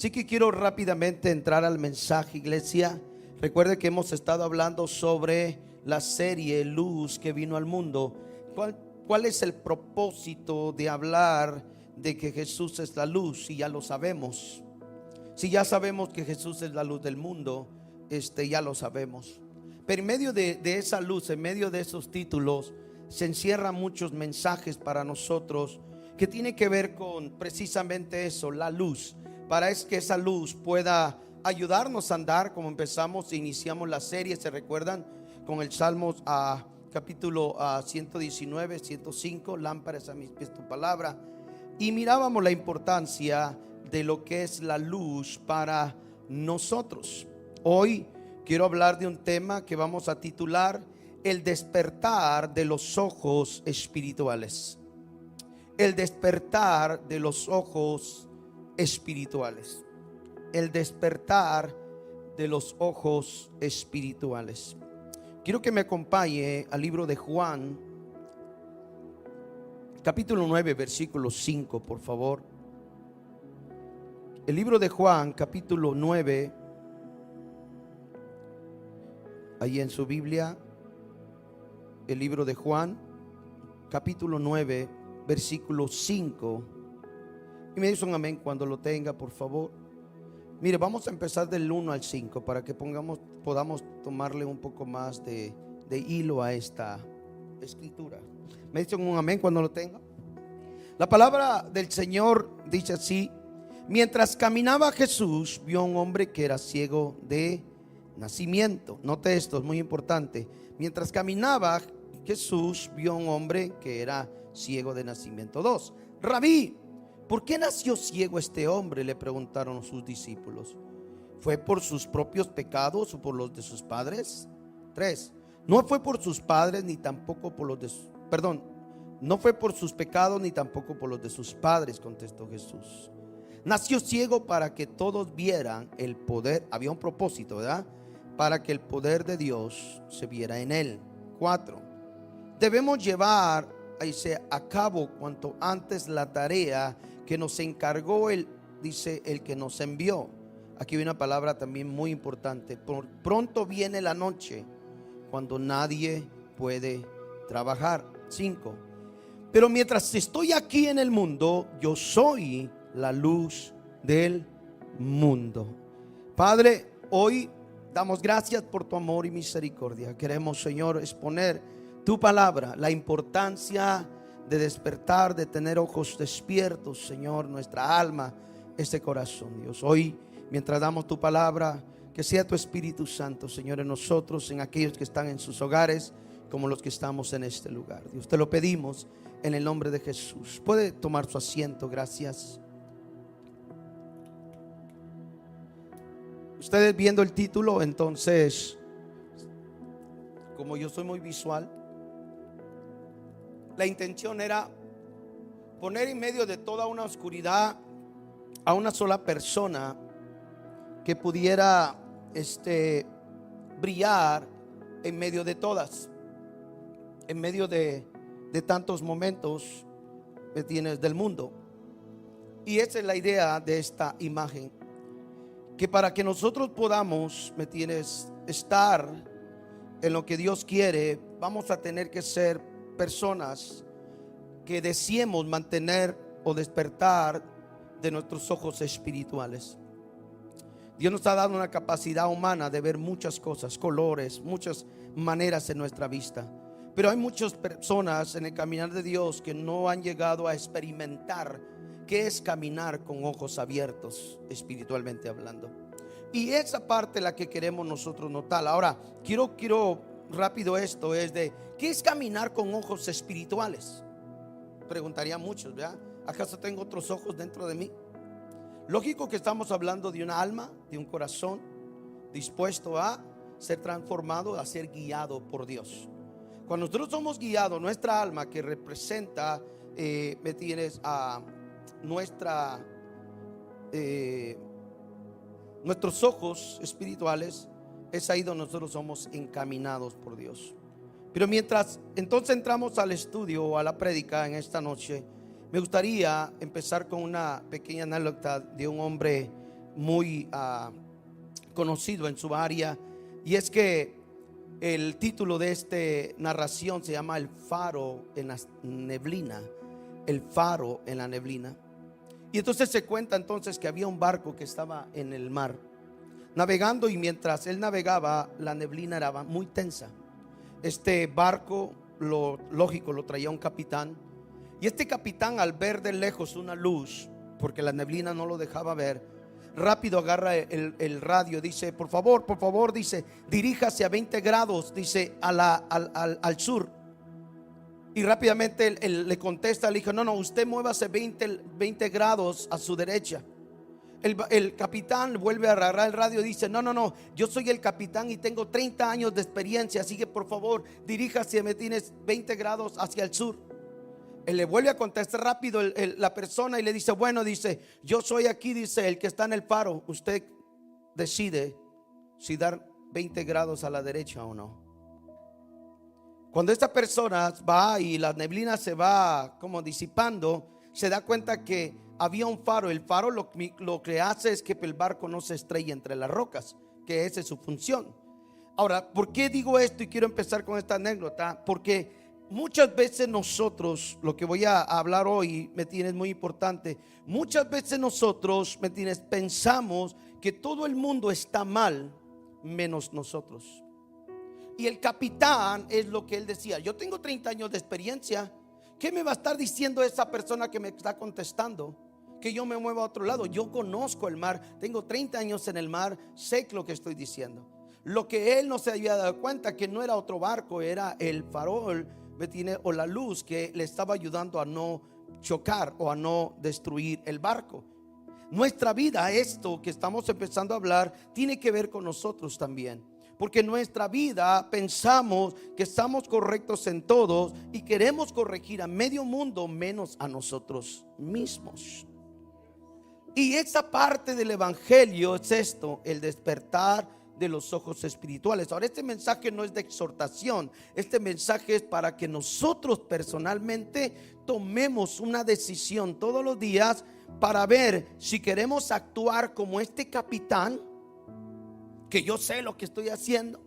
Así que quiero rápidamente entrar al mensaje, iglesia. Recuerde que hemos estado hablando sobre la serie Luz que vino al mundo. ¿Cuál es el propósito de hablar de que Jesús es la luz? Si ya lo sabemos. Si ya sabemos que Jesús es la luz del mundo, ya lo sabemos. Pero en medio de esa luz, en medio de esos títulos, se encierran muchos mensajes para nosotros que tiene que ver con precisamente eso, la luz. Para es que esa luz pueda ayudarnos a andar, como empezamos e iniciamos la serie, ¿se recuerdan? Con el Salmos capítulo 119, 105, lámparas a mis pies tu palabra. Y mirábamos la importancia de lo que es la luz para nosotros. Hoy quiero hablar de un tema que vamos a titular el despertar de los ojos espirituales. El despertar de los ojos espirituales. El despertar de los ojos espirituales. Quiero que me acompañe al libro de Juan, capítulo 9, versículo 5, por favor. El libro de Juan, capítulo 9, ahí en su Biblia, el libro de Juan, capítulo 9, versículo 5. Y me dice un amén cuando lo tenga, por favor. Mire, vamos a empezar del 1 al 5 para que podamos tomarle un poco más de hilo a esta escritura. Me dicen un amén cuando lo tenga. La palabra del Señor dice así: mientras caminaba Jesús, vio a un hombre que era ciego de nacimiento. Note esto, es muy importante. Mientras caminaba Jesús, vio a un hombre que era ciego de nacimiento. 2. Rabí, ¿por qué nació ciego este hombre?, le preguntaron sus discípulos. ¿Fue por sus propios pecados o por los de sus padres? 3. No fue por sus padres ni tampoco por los de no fue por sus pecados ni tampoco por los de sus padres, contestó Jesús. Nació ciego para que todos vieran el poder. Había un propósito, ¿verdad? Para que el poder de Dios se viera en él. 4. Debemos llevar a cabo cuanto antes la tarea que nos encargó el que nos envió. Aquí hay una palabra también muy importante. Pronto viene la noche cuando nadie puede trabajar. 5. Pero mientras estoy aquí en el mundo, yo soy la luz del mundo. Padre, hoy damos gracias por tu amor y misericordia. Queremos, Señor, exponer tu palabra, la importancia de despertar, de tener ojos despiertos, Señor, nuestra alma, este corazón, Dios. Hoy, mientras damos tu palabra, que sea tu Espíritu Santo, Señor, en nosotros, en aquellos que están en sus hogares, como los que estamos en este lugar. Dios, te lo pedimos en el nombre de Jesús. Puede tomar su asiento, gracias. Ustedes viendo el título, entonces, como yo soy muy visual, la intención era poner en medio de toda una oscuridad a una sola persona que pudiera brillar en medio de todas, en medio de tantos momentos, ¿me entiendes?, del mundo. Y esa es la idea de esta imagen, que para que nosotros podamos, ¿me entiendes?, estar en lo que Dios quiere, vamos a tener que ser personas que deseemos mantener o despertar de nuestros ojos espirituales. Dios nos ha dado una capacidad humana de ver muchas cosas, colores, muchas maneras en nuestra vista. Pero hay muchas personas en el caminar de Dios que no han llegado a experimentar qué es caminar con ojos abiertos, espiritualmente hablando. Y esa parte la que queremos nosotros notar. Ahora, quiero rápido esto, es de ¿qué es caminar con ojos espirituales? Preguntarían muchos, ¿verdad? ¿Acaso tengo otros ojos dentro de mí? Lógico que estamos hablando de una alma, de un corazón dispuesto a ser transformado, a ser guiado por Dios. Cuando nosotros somos guiados, nuestra alma que representa, ¿me tienes?, a nuestros ojos espirituales, es ahí donde nosotros somos encaminados por Dios. Pero mientras entonces entramos al estudio o a la prédica en esta noche, me gustaría empezar con una pequeña anécdota de un hombre muy conocido en su área, y es que el título de esta narración se llama El faro en la neblina. El faro en la neblina. Y entonces se cuenta entonces que había un barco que estaba en el mar navegando, y mientras él navegaba la neblina era muy tensa. Este barco, lo lógico, lo traía un capitán, y este capitán, al ver de lejos una luz, porque la neblina no lo dejaba ver, rápido agarra el radio, dice: por favor, dice, diríjase a 20 grados, dice, al sur. Y rápidamente él le contesta, le dijo: no, usted muévase 20 grados a su derecha. El capitán vuelve a agarrar el radio y dice: no, yo soy el capitán y tengo 30 años de experiencia, así que por favor diríjase, me tienes 20 grados hacia el sur. Él le vuelve a contestar rápido la persona y le dice: bueno, dice, yo soy aquí, dice, el que está en el faro. Usted decide si dar 20 grados a la derecha o no. Cuando esta persona va y la neblina se va como disipando, se da cuenta que había un faro. El faro lo que hace es que el barco no se estrelle entre las rocas, que esa es su función. Ahora, ¿por qué digo esto? Y quiero empezar con esta anécdota, porque muchas veces nosotros, lo que voy a hablar hoy, ¿me entiendes? Es muy importante. Muchas veces nosotros, ¿me entiendes?, pensamos que todo el mundo está mal menos nosotros. Y el capitán es lo que él decía: yo tengo 30 años de experiencia. ¿Qué me va a estar diciendo esa persona que me está contestando? Que yo me mueva a otro lado. Yo conozco el mar, tengo 30 años en el mar, sé lo que estoy diciendo. Lo que él no se había dado cuenta, que no era otro barco, era el farol, o la luz que le estaba ayudando a no chocar o a no destruir el barco. Nuestra vida, esto que estamos empezando a hablar, tiene que ver con nosotros también. Porque en nuestra vida pensamos que estamos correctos en todos y queremos corregir a medio mundo menos a nosotros mismos. Y esa parte del evangelio es esto: el despertar de los ojos espirituales. Ahora, este mensaje no es de exhortación, este mensaje es para que nosotros personalmente tomemos una decisión todos los días para ver si queremos actuar como este capitán, que yo sé lo que estoy haciendo,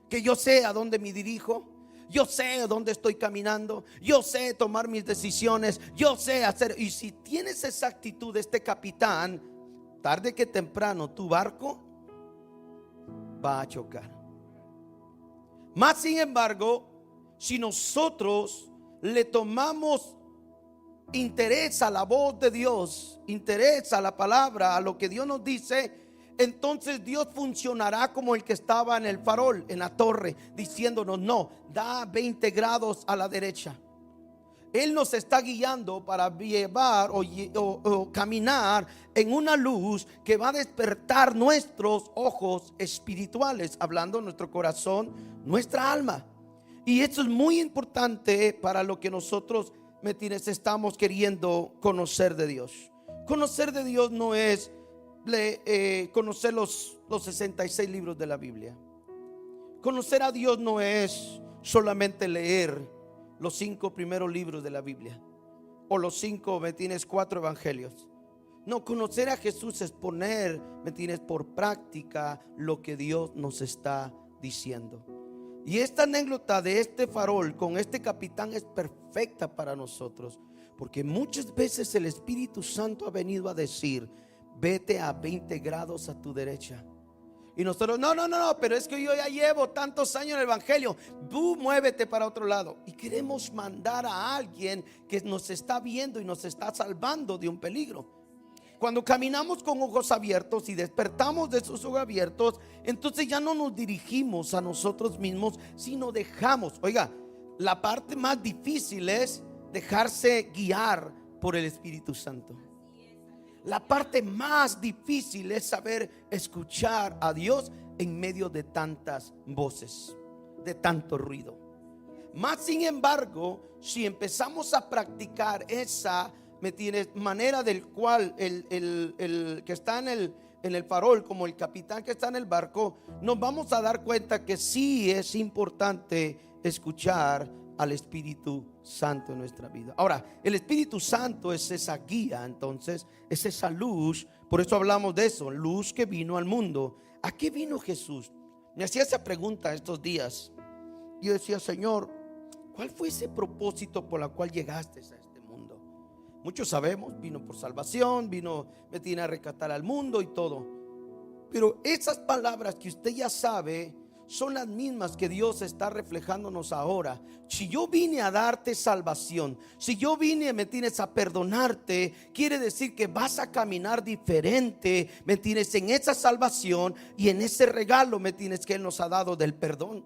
que yo sé a dónde me dirijo, yo sé a dónde estoy caminando, yo sé tomar mis decisiones, yo sé hacer. Y si tienes esa actitud de este capitán, tarde que temprano tu barco va a chocar. Más sin embargo, si nosotros le tomamos interés a la voz de Dios, interés a la palabra, a lo que Dios nos dice, entonces Dios funcionará como el que estaba en el farol, en la torre, diciéndonos: no, da 20 grados a la derecha. Él nos está guiando para llevar o caminar en una luz que va a despertar nuestros ojos espirituales, hablando nuestro corazón, nuestra alma. Y esto es muy importante para lo que nosotros, estamos queriendo conocer de Dios. Conocer de Dios no es conocer los 66 libros de la Biblia. Conocer a Dios no es solamente leer los 5 primeros libros de la Biblia o los 4 evangelios. No, conocer a Jesús es poner, por práctica lo que Dios nos está diciendo. Y esta anécdota de este farol con este capitán es perfecta para nosotros, porque muchas veces el Espíritu Santo ha venido a decir: vete a 20 grados a tu derecha. Y nosotros: no, pero es que yo ya llevo tantos años en el evangelio, tú muévete para otro lado. Y queremos mandar a alguien que nos está viendo y nos está salvando de un peligro. Cuando caminamos con ojos abiertos y despertamos de esos ojos abiertos, entonces ya no nos dirigimos a nosotros mismos, sino dejamos. Oiga, la parte más difícil es dejarse guiar por el Espíritu Santo. La parte más difícil es saber escuchar a Dios en medio de tantas voces, de tanto ruido. Más sin embargo, si empezamos a practicar esa manera del cual el que está en el farol, como el capitán que está en el barco, nos vamos a dar cuenta que sí es importante escuchar al Espíritu Santo en nuestra vida. Ahora, el Espíritu Santo es esa guía, entonces es esa luz. Por eso hablamos de eso, luz que vino al mundo. ¿A qué vino Jesús? Me hacía esa pregunta estos días. Yo decía, Señor, ¿cuál fue ese propósito por el cual llegaste a este mundo? Muchos sabemos, vino por salvación, me tiene a rescatar al mundo y todo. Pero esas palabras que usted ya sabe son las mismas que Dios está reflejándonos ahora. Si yo vine a darte salvación, si yo vine, me tienes, a perdonarte, quiere decir que vas a caminar diferente, me tienes, en esa salvación y en ese regalo, me tienes, que Él nos ha dado del perdón.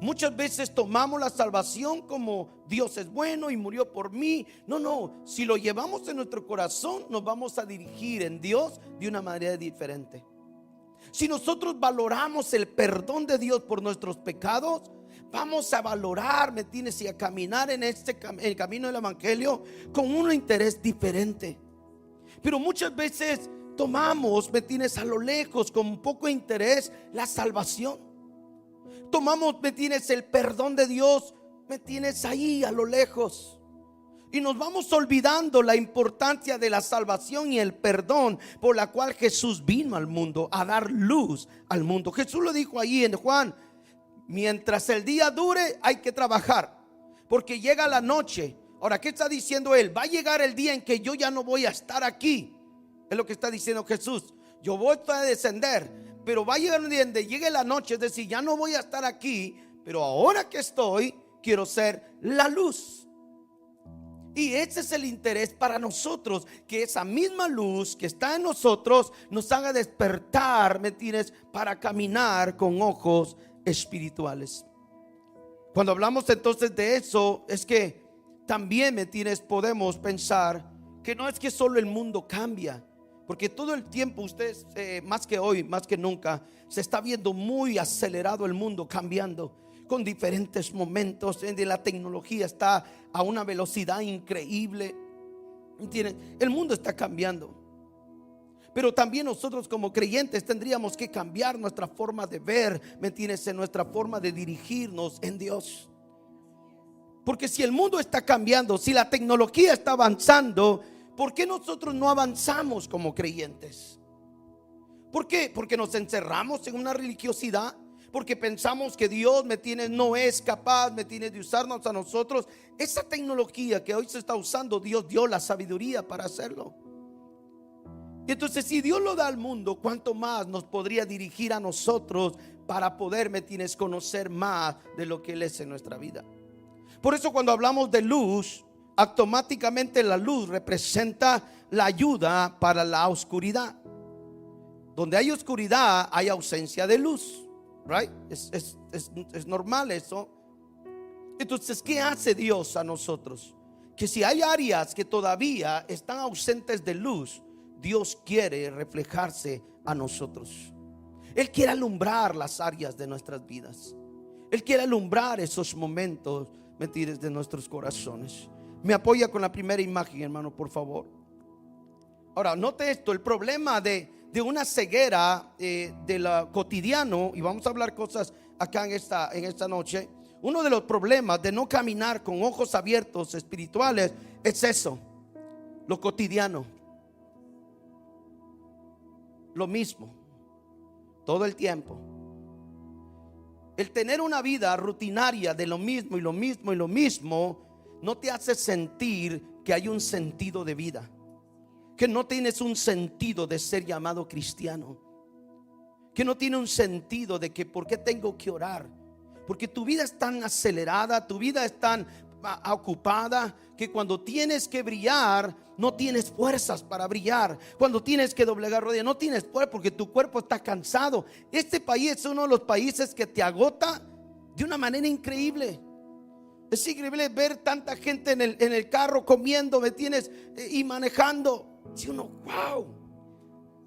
Muchas veces tomamos la salvación como Dios es bueno y murió por mí. No, si lo llevamos en nuestro corazón, nos vamos a dirigir en Dios de una manera diferente. Si nosotros valoramos el perdón de Dios por nuestros pecados, vamos a valorar, ¿me entiendes? Y a caminar en el camino del evangelio con un interés diferente. Pero muchas veces tomamos, ¿me entiendes?, a lo lejos, con poco interés, la salvación. Tomamos, ¿me entiendes?, el perdón de Dios, ¿me tienes?, ahí a lo lejos. Y nos vamos olvidando la importancia de la salvación y el perdón por la cual Jesús vino al mundo, a dar luz al mundo. Jesús lo dijo ahí en Juan: mientras el día dure hay que trabajar, porque llega la noche. Ahora, ¿qué está diciendo Él? Va a llegar el día en que yo ya no voy a estar aquí. Es lo que está diciendo Jesús. Yo voy a descender, pero va a llegar un día en que llegue la noche, es decir, ya no voy a estar aquí, pero ahora que estoy, quiero ser la luz. Y ese es el interés para nosotros, que esa misma luz que está en nosotros nos haga despertar, ¿me entiendes?, para caminar con ojos espirituales. Cuando hablamos entonces de eso, es que también, ¿me entiendes?, podemos pensar que no es que solo el mundo cambia, porque todo el tiempo ustedes, más que hoy, más que nunca, se está viendo muy acelerado el mundo cambiando, con diferentes momentos donde la tecnología está a una velocidad increíble. ¿Entienden? El mundo está cambiando. Pero también nosotros como creyentes tendríamos que cambiar nuestra forma de ver, ¿me entiendes?, en nuestra forma de dirigirnos en Dios. Porque si el mundo está cambiando, si la tecnología está avanzando, ¿por qué nosotros no avanzamos como creyentes? ¿Por qué? Porque nos encerramos en una religiosidad, porque pensamos que Dios, ¿me entiendes?, no es capaz, ¿me entiendes?, de usarnos a nosotros. Esa tecnología que hoy se está usando, Dios dio la sabiduría para hacerlo. Y entonces, si Dios lo da al mundo, ¿cuánto más nos podría dirigir a nosotros para poder, ¿me entiendes?, conocer más de lo que Él es en nuestra vida? Por eso cuando hablamos de luz, automáticamente la luz representa la ayuda para la oscuridad. Donde hay oscuridad hay ausencia de luz, right? Es normal eso. Entonces, ¿qué hace Dios a nosotros? Que si hay áreas que todavía están ausentes de luz, Dios quiere reflejarse a nosotros. Él quiere alumbrar las áreas de nuestras vidas. Él quiere alumbrar esos momentos, ¿me entiendes?, de nuestros corazones. Me apoya con la primera imagen, hermano, por favor. Ahora, note esto: el problema de una ceguera de lo cotidiano, y vamos a hablar cosas acá en esta noche. Uno de los problemas de no caminar con ojos abiertos espirituales es eso, lo cotidiano, lo mismo, todo el tiempo. El tener una vida rutinaria de lo mismo y lo mismo y lo mismo no te hace sentir que hay un sentido de vida, que no tienes un sentido de ser llamado cristiano, que no tiene un sentido de que por qué tengo que orar, porque tu vida es tan acelerada, tu vida es tan ocupada, que cuando tienes que brillar no tienes fuerzas para brillar. Cuando tienes que doblegar rodillas no tienes fuerza, porque tu cuerpo está cansado. Este país es uno de los países que te agota de una manera increíble. Es increíble ver tanta gente en el carro comiendo, ¿me tienes?, y manejando. Si uno, wow,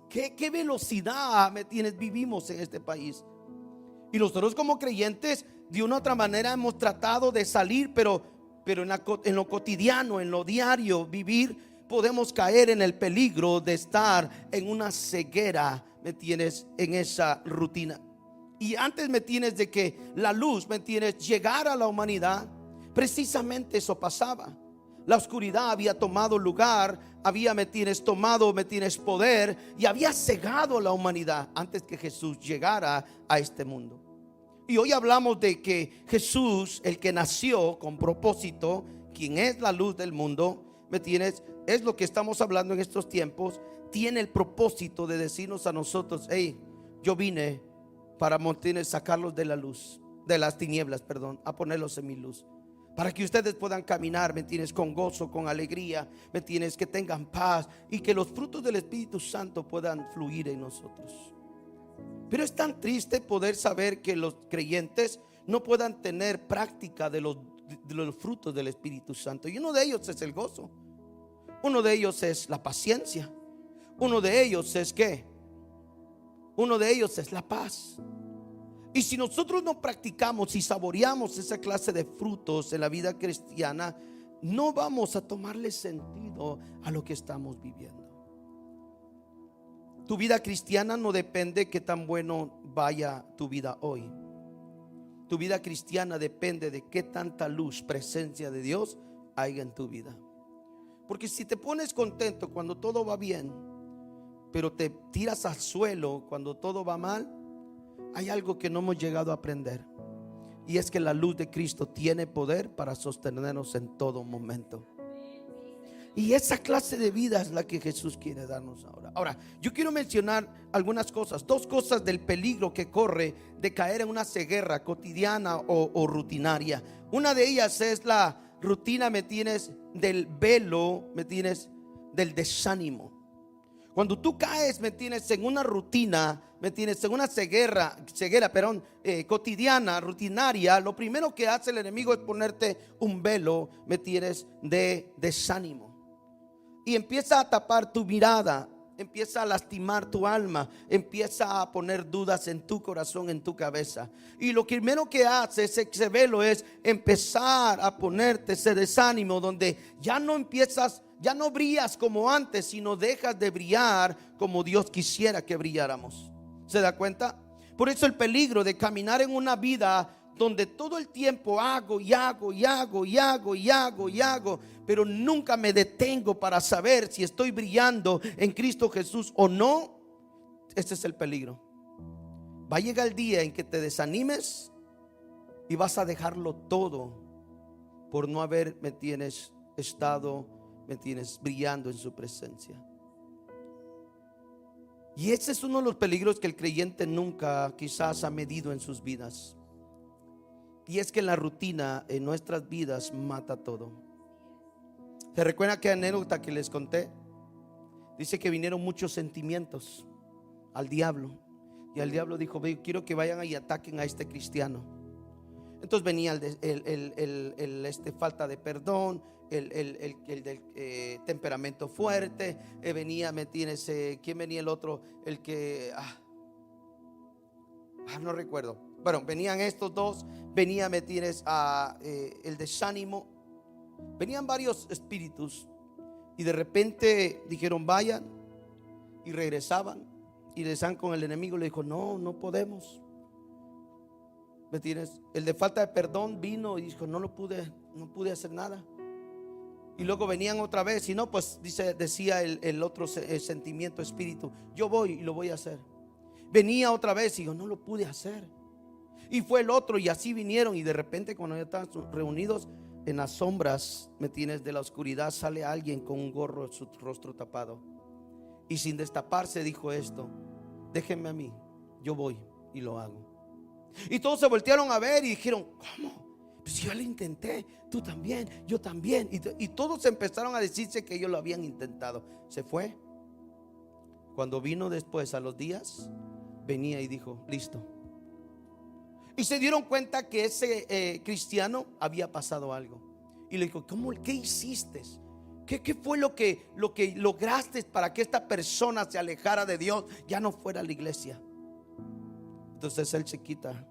qué velocidad, ¿me tienes?, vivimos en este país. Y nosotros como creyentes, de una u otra manera hemos tratado de salir, pero en lo cotidiano, en lo diario vivir, podemos caer en el peligro de estar en una ceguera, ¿me tienes?, en esa rutina. Y antes, ¿me tienes?, de que la luz, ¿me tienes?, llegara a la humanidad, Precisamente eso pasaba. La oscuridad había tomado lugar, había tomado poder y había cegado a la humanidad antes que Jesús llegara a este mundo. Y hoy hablamos de que Jesús, el que nació con propósito, quien es la luz del mundo, es lo que estamos hablando en estos tiempos. Tiene el propósito de decirnos a nosotros: hey, yo vine para sacarlos de la luz, de las tinieblas, perdón, a ponerlos en mi luz, para que ustedes puedan caminar, con gozo, con alegría, que tengan paz y que los frutos del Espíritu Santo puedan fluir en nosotros. Pero es tan triste poder saber que los creyentes no puedan tener práctica de los frutos del Espíritu Santo. Y uno de ellos es el gozo. Uno de ellos es la paciencia. Uno de ellos es ¿qué? Uno de ellos es la paz. Y si nosotros no practicamos y saboreamos esa clase de frutos en la vida cristiana, no vamos a tomarle sentido a lo que estamos viviendo. Tu vida cristiana no depende que tan bueno vaya tu vida hoy. Tu vida cristiana depende de qué tanta luz, presencia de Dios haya en tu vida. Porque si te pones contento cuando todo va bien, pero te tiras al suelo cuando todo va mal, hay algo que no hemos llegado a aprender. Y es que la luz de Cristo tiene poder para sostenernos en todo momento. Y esa clase de vida es la que Jesús quiere darnos ahora. Ahora, yo quiero mencionar algunas cosas, dos cosas del peligro que corre de caer en una ceguera cotidiana o rutinaria. Una de ellas es la rutina, del velo, del desánimo. Cuando tú caes, en una rutina, en una ceguera, cotidiana, rutinaria, lo primero que hace el enemigo es ponerte un velo, de desánimo. Y empieza a tapar tu mirada, empieza a lastimar tu alma, empieza a poner dudas en tu corazón, en tu cabeza. Y lo primero que hace ese velo es empezar a ponerte ese desánimo, donde ya no brillas como antes, sino dejas de brillar como Dios quisiera que brilláramos. ¿Se da cuenta? Por eso el peligro de caminar en una vida donde todo el tiempo hago, pero nunca me detengo para saber si estoy brillando en Cristo Jesús o no. Este es el peligro. Va a llegar el día en que te desanimes y vas a dejarlo todo por no haber estado brillando en su presencia. Y ese es uno de los peligros que el creyente nunca quizás ha medido en sus vidas. Y es que la rutina en nuestras vidas mata todo. ¿Se recuerda aquella anécdota que les conté? Dice que vinieron muchos sentimientos al diablo. Y al diablo dijo: quiero que vayan y ataquen a este cristiano. Entonces venía falta de perdón, el temperamento fuerte, venía, ¿quién venía el otro? El que no recuerdo. Bueno, venían estos dos, venía el desánimo, venían varios espíritus. Y de repente dijeron: vayan, y regresaban y regresaban con el enemigo. Le dijo: no podemos. ¿Me tienes? El de falta de perdón vino y dijo: no pude hacer nada. Y luego venían otra vez, y no, pues decía el otro sentimiento, espíritu: yo voy y lo voy a hacer. Venía otra vez y dijo: no lo pude hacer. Y fue el otro, y así vinieron. Y de repente, cuando ya estaban reunidos en las sombras, de la oscuridad, sale alguien con un gorro, su rostro tapado, y sin destaparse dijo esto: déjenme a mí, yo voy y lo hago. Y todos se voltearon a ver y dijeron: ¿cómo? Pues yo lo intenté, tú también, yo también. Y todos empezaron a decirse que ellos lo habían intentado. Se fue. Cuando vino después, a los días, venía y dijo: listo. Y se dieron cuenta que ese cristiano había pasado algo. Y le dijo: ¿qué hiciste? ¿Qué fue lo que lograste para que esta persona se alejara de Dios, ya no fuera a la iglesia? Entonces él se quita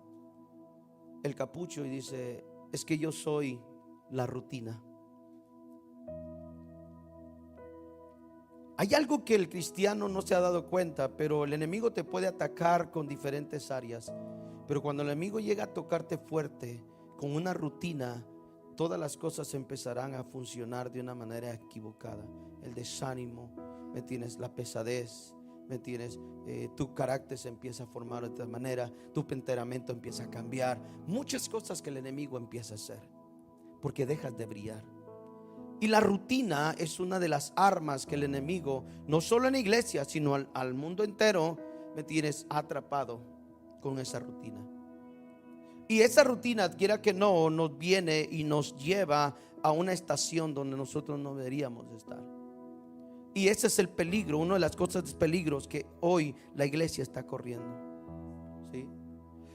el capucho y dice: es que yo soy la rutina. Hay algo que el cristiano no se ha dado cuenta, pero el enemigo te puede atacar con diferentes áreas. Pero cuando el enemigo llega a tocarte fuerte con una rutina, todas las cosas empezarán a funcionar de una manera equivocada. El desánimo, ¿me tienes? La pesadez, ¿me tienes? Tu carácter se empieza a formar de otra manera, tu temperamento empieza a cambiar, muchas cosas que el enemigo empieza a hacer, porque dejas de brillar. Y la rutina es una de las armas que el enemigo, no solo en la iglesia, sino al mundo entero, ¿me tienes? Atrapado con esa rutina. Y esa rutina, quiera que no, nos viene y nos lleva a una estación donde nosotros no deberíamos estar. Y ese es el peligro, una de las cosas de peligros que hoy la iglesia está corriendo, ¿sí?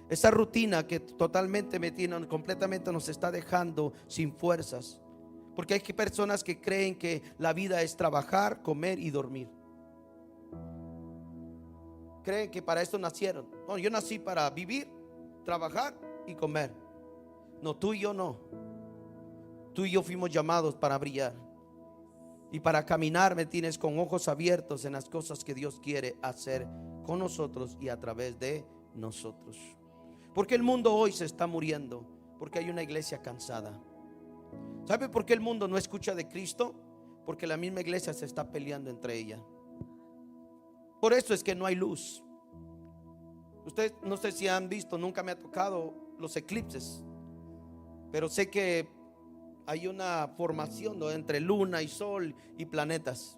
Esa rutina que totalmente completamente nos está dejando sin fuerzas. Porque hay personas que creen que la vida es trabajar, comer y dormir. Creen que para esto nacieron. No, yo nací para vivir, trabajar y comer. No, tú y yo no. Tú y yo fuimos llamados para brillar y para caminar, ¿me tienes? Con ojos abiertos en las cosas que Dios quiere hacer con nosotros y a través de nosotros. Porque el mundo hoy se está muriendo, porque hay una iglesia cansada. ¿Sabe por qué el mundo no escucha de Cristo? Porque la misma iglesia se está peleando entre ella. Por eso es que no hay luz. Ustedes no sé si han visto, nunca me ha tocado los eclipses, pero sé que hay una formación, ¿no?, entre luna y sol y planetas.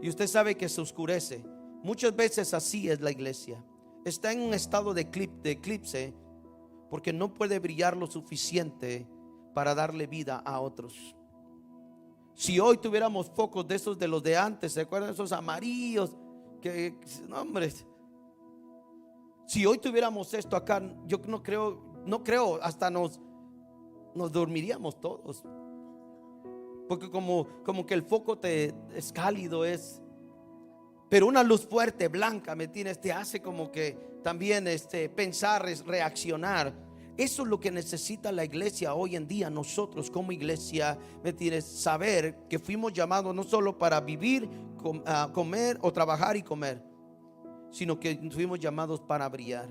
Y usted sabe que se oscurece. Muchas veces así es la iglesia. Está en un estado de eclipse porque no puede brillar lo suficiente para darle vida a otros. Si hoy tuviéramos focos de esos de los de antes, ¿se acuerdan esos amarillos? No, hombre. Si hoy tuviéramos esto acá, yo no creo, hasta nos dormiríamos todos. Porque como que el foco es cálido, pero una luz fuerte, blanca, ¿me entiendes? Te hace como que también pensar, reaccionar. Eso es lo que necesita la iglesia hoy en día. Nosotros como iglesia, ¿me entiendes? Saber que fuimos llamados no solo para vivir, comer o trabajar y comer, sino que fuimos llamados para brillar.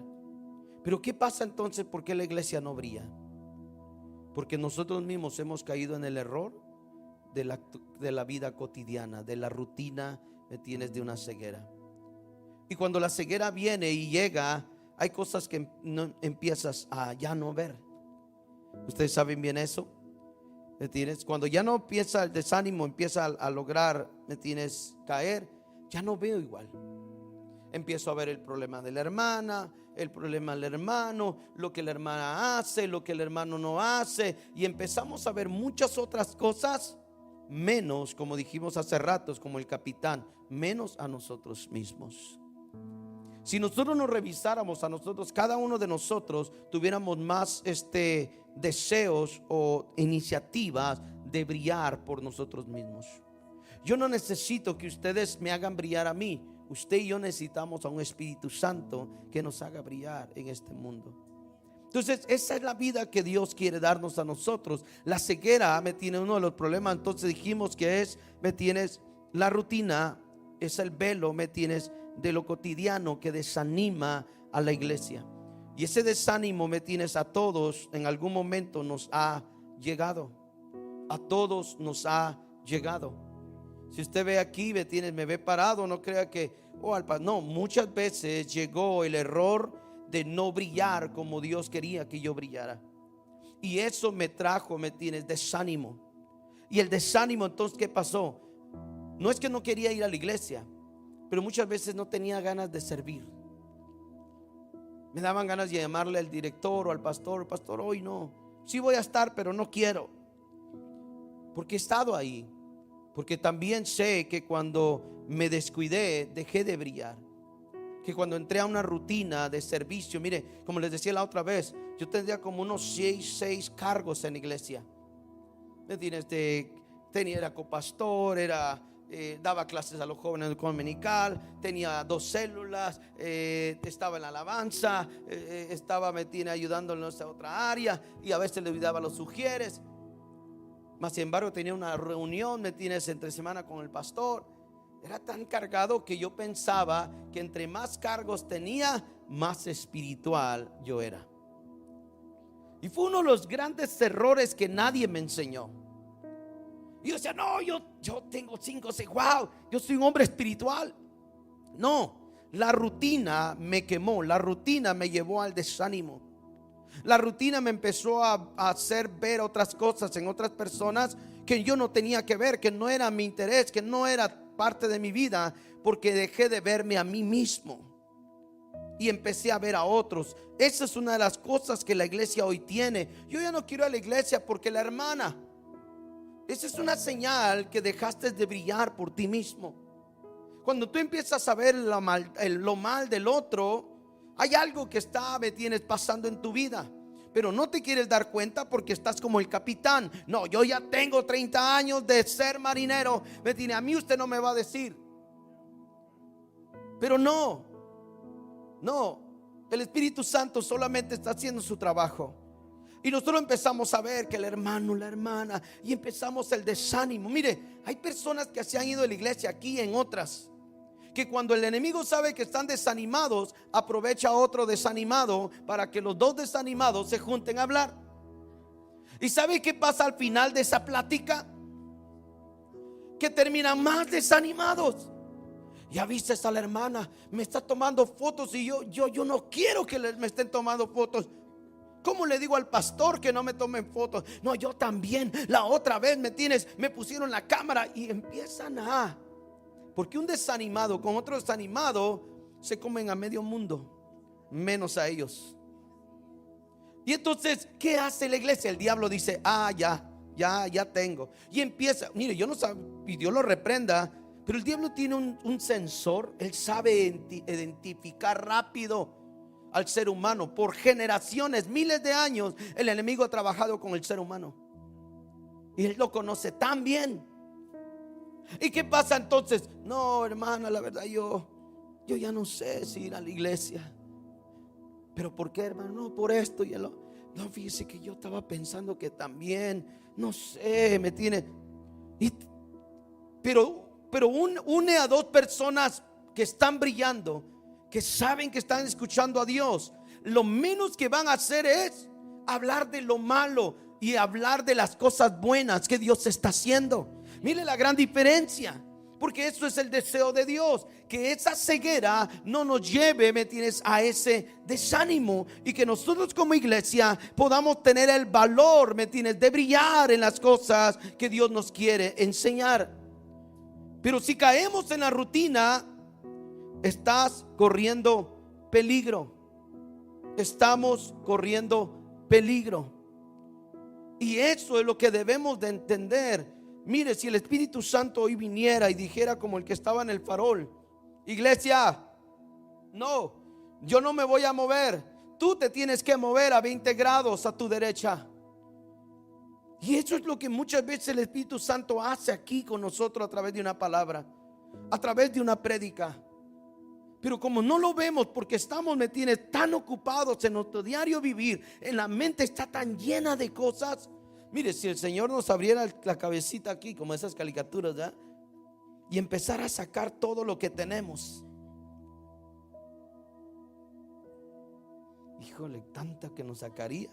Pero ¿qué pasa entonces? ¿Por qué la iglesia no brilla? Porque nosotros mismos hemos caído en el error de la vida cotidiana, de la rutina, ¿me tienes? De una ceguera. Y cuando la ceguera viene y llega, hay cosas que no empiezas a ya no ver. Ustedes saben bien eso, ¿me tienes? Cuando ya no empieza el desánimo, empieza a lograr, ¿me tienes? Caer, ya no veo igual. Empiezo a ver el problema de la hermana, el problema del hermano, lo que la hermana hace, lo que el hermano no hace, y empezamos a ver muchas otras cosas, menos, como dijimos hace ratos, como el capitán, menos a nosotros mismos. Si nosotros nos revisáramos a nosotros, cada uno de nosotros tuviéramos más deseos o iniciativas de brillar por nosotros mismos. Yo no necesito que ustedes me hagan brillar a mí. Usted y yo necesitamos a un Espíritu Santo que nos haga brillar en este mundo. Entonces esa es la vida que Dios quiere darnos a nosotros. La ceguera, ¿me tiene? Uno de los problemas, entonces dijimos que ¿me tienes? La rutina es el velo, ¿me tienes? De lo cotidiano que desanima a la iglesia. Y ese desánimo, ¿me tienes? A todos en algún momento nos ha llegado. A todos nos ha llegado. Si usted ve aquí, me ve parado, no crea que no, muchas veces llegó el error de no brillar como Dios quería que yo brillara. Y eso me trajo, ¿me tienes? Desánimo. Y el desánimo, entonces, ¿qué pasó? No es que no quería ir a la iglesia, pero muchas veces no tenía ganas de servir. Me daban ganas de llamarle al director o al pastor: pastor, hoy no, sí voy a estar, pero no quiero. Porque he estado ahí. Porque también sé que cuando me descuidé, dejé de brillar. Que cuando entré a una rutina de servicio, mire, como les decía la otra vez, yo tendría como unos 6 cargos en la iglesia. Era copastor, daba clases a los jóvenes en el dominical, tenía 2 células, estaba en la alabanza, estaba ayudándonos a otra área, y a veces le ayudaba a los sugieres. Más sin embargo tenía una reunión, entre semana con el pastor. Era tan cargado que yo pensaba que entre más cargos tenía, más espiritual yo era. Y fue uno de los grandes errores que nadie me enseñó. Y yo decía, no, yo tengo 5 o 6, wow, yo soy un hombre espiritual. No, la rutina me quemó, la rutina me llevó al desánimo. La rutina me empezó a hacer ver otras cosas en otras personas que yo no tenía que ver, que no era mi interés, que no era parte de mi vida, porque dejé de verme a mí mismo y empecé a ver a otros. Esa es una de las cosas que la iglesia hoy tiene. Yo ya no quiero ir a la iglesia porque la hermana. Esa es una señal que dejaste de brillar por ti mismo. Cuando tú empiezas a ver lo mal del otro, hay algo que me tienes pasando en tu vida, pero no te quieres dar cuenta porque estás como el capitán. No, yo ya tengo 30 años de ser marinero. Me tiene, a mí usted no me va a decir. Pero no, el Espíritu Santo solamente está haciendo su trabajo. Y nosotros empezamos a ver que el hermano, la hermana, y empezamos el desánimo. Mire, hay personas que se han ido de la iglesia aquí, en otras, que cuando el enemigo sabe que están desanimados, aprovecha a otro desanimado para que los dos desanimados se junten a hablar. ¿Y sabe qué pasa al final de esa plática? Que terminan más desanimados. Ya viste a la hermana, me está tomando fotos y yo no quiero que me estén tomando fotos. ¿Cómo le digo al pastor que no me tomen fotos? No, yo también. La otra vez me pusieron la cámara y empiezan porque un desanimado con otro desanimado se comen a medio mundo, menos a ellos. Y entonces, ¿qué hace la iglesia? El diablo dice, ya tengo. Y empieza, mire, yo no sabía, y Dios lo reprenda, pero el diablo tiene un sensor. Él sabe identificar rápido al ser humano. Por generaciones, miles de años, el enemigo ha trabajado con el ser humano y él lo conoce tan bien. ¿Y qué pasa entonces? No, hermana, la verdad yo ya no sé si ir a la iglesia. ¿Pero por qué, hermano? No, por esto y no, fíjese que yo estaba pensando que también, no sé, me tiene. Pero une a dos personas que están brillando, que saben que están escuchando a Dios. Lo menos que van a hacer es hablar de lo malo y hablar de las cosas buenas que Dios está haciendo. Mire la gran diferencia, porque eso es el deseo de Dios, que esa ceguera no nos lleve, ¿me entiendes?, a ese desánimo, y que nosotros como iglesia podamos tener el valor, ¿me entiendes?, de brillar en las cosas que Dios nos quiere enseñar. Pero si caemos en la rutina, estás corriendo peligro. Estamos corriendo peligro. Y eso es lo que debemos de entender. Mire, si el Espíritu Santo hoy viniera y dijera como el que estaba en el farol: iglesia, no, yo no me voy a mover, tú te tienes que mover a 20 grados a tu derecha. Y eso es lo que muchas veces el Espíritu Santo hace aquí con nosotros a través de una palabra, a través de una prédica. Pero como no lo vemos porque estamos, ¿me entiendes?, tan ocupados en nuestro diario vivir, en la mente está tan llena de cosas. Mire, si el Señor nos abriera la cabecita aquí, como esas caricaturas, ¿ya?, y empezar a sacar todo lo que tenemos. Híjole, tanta que nos sacaría.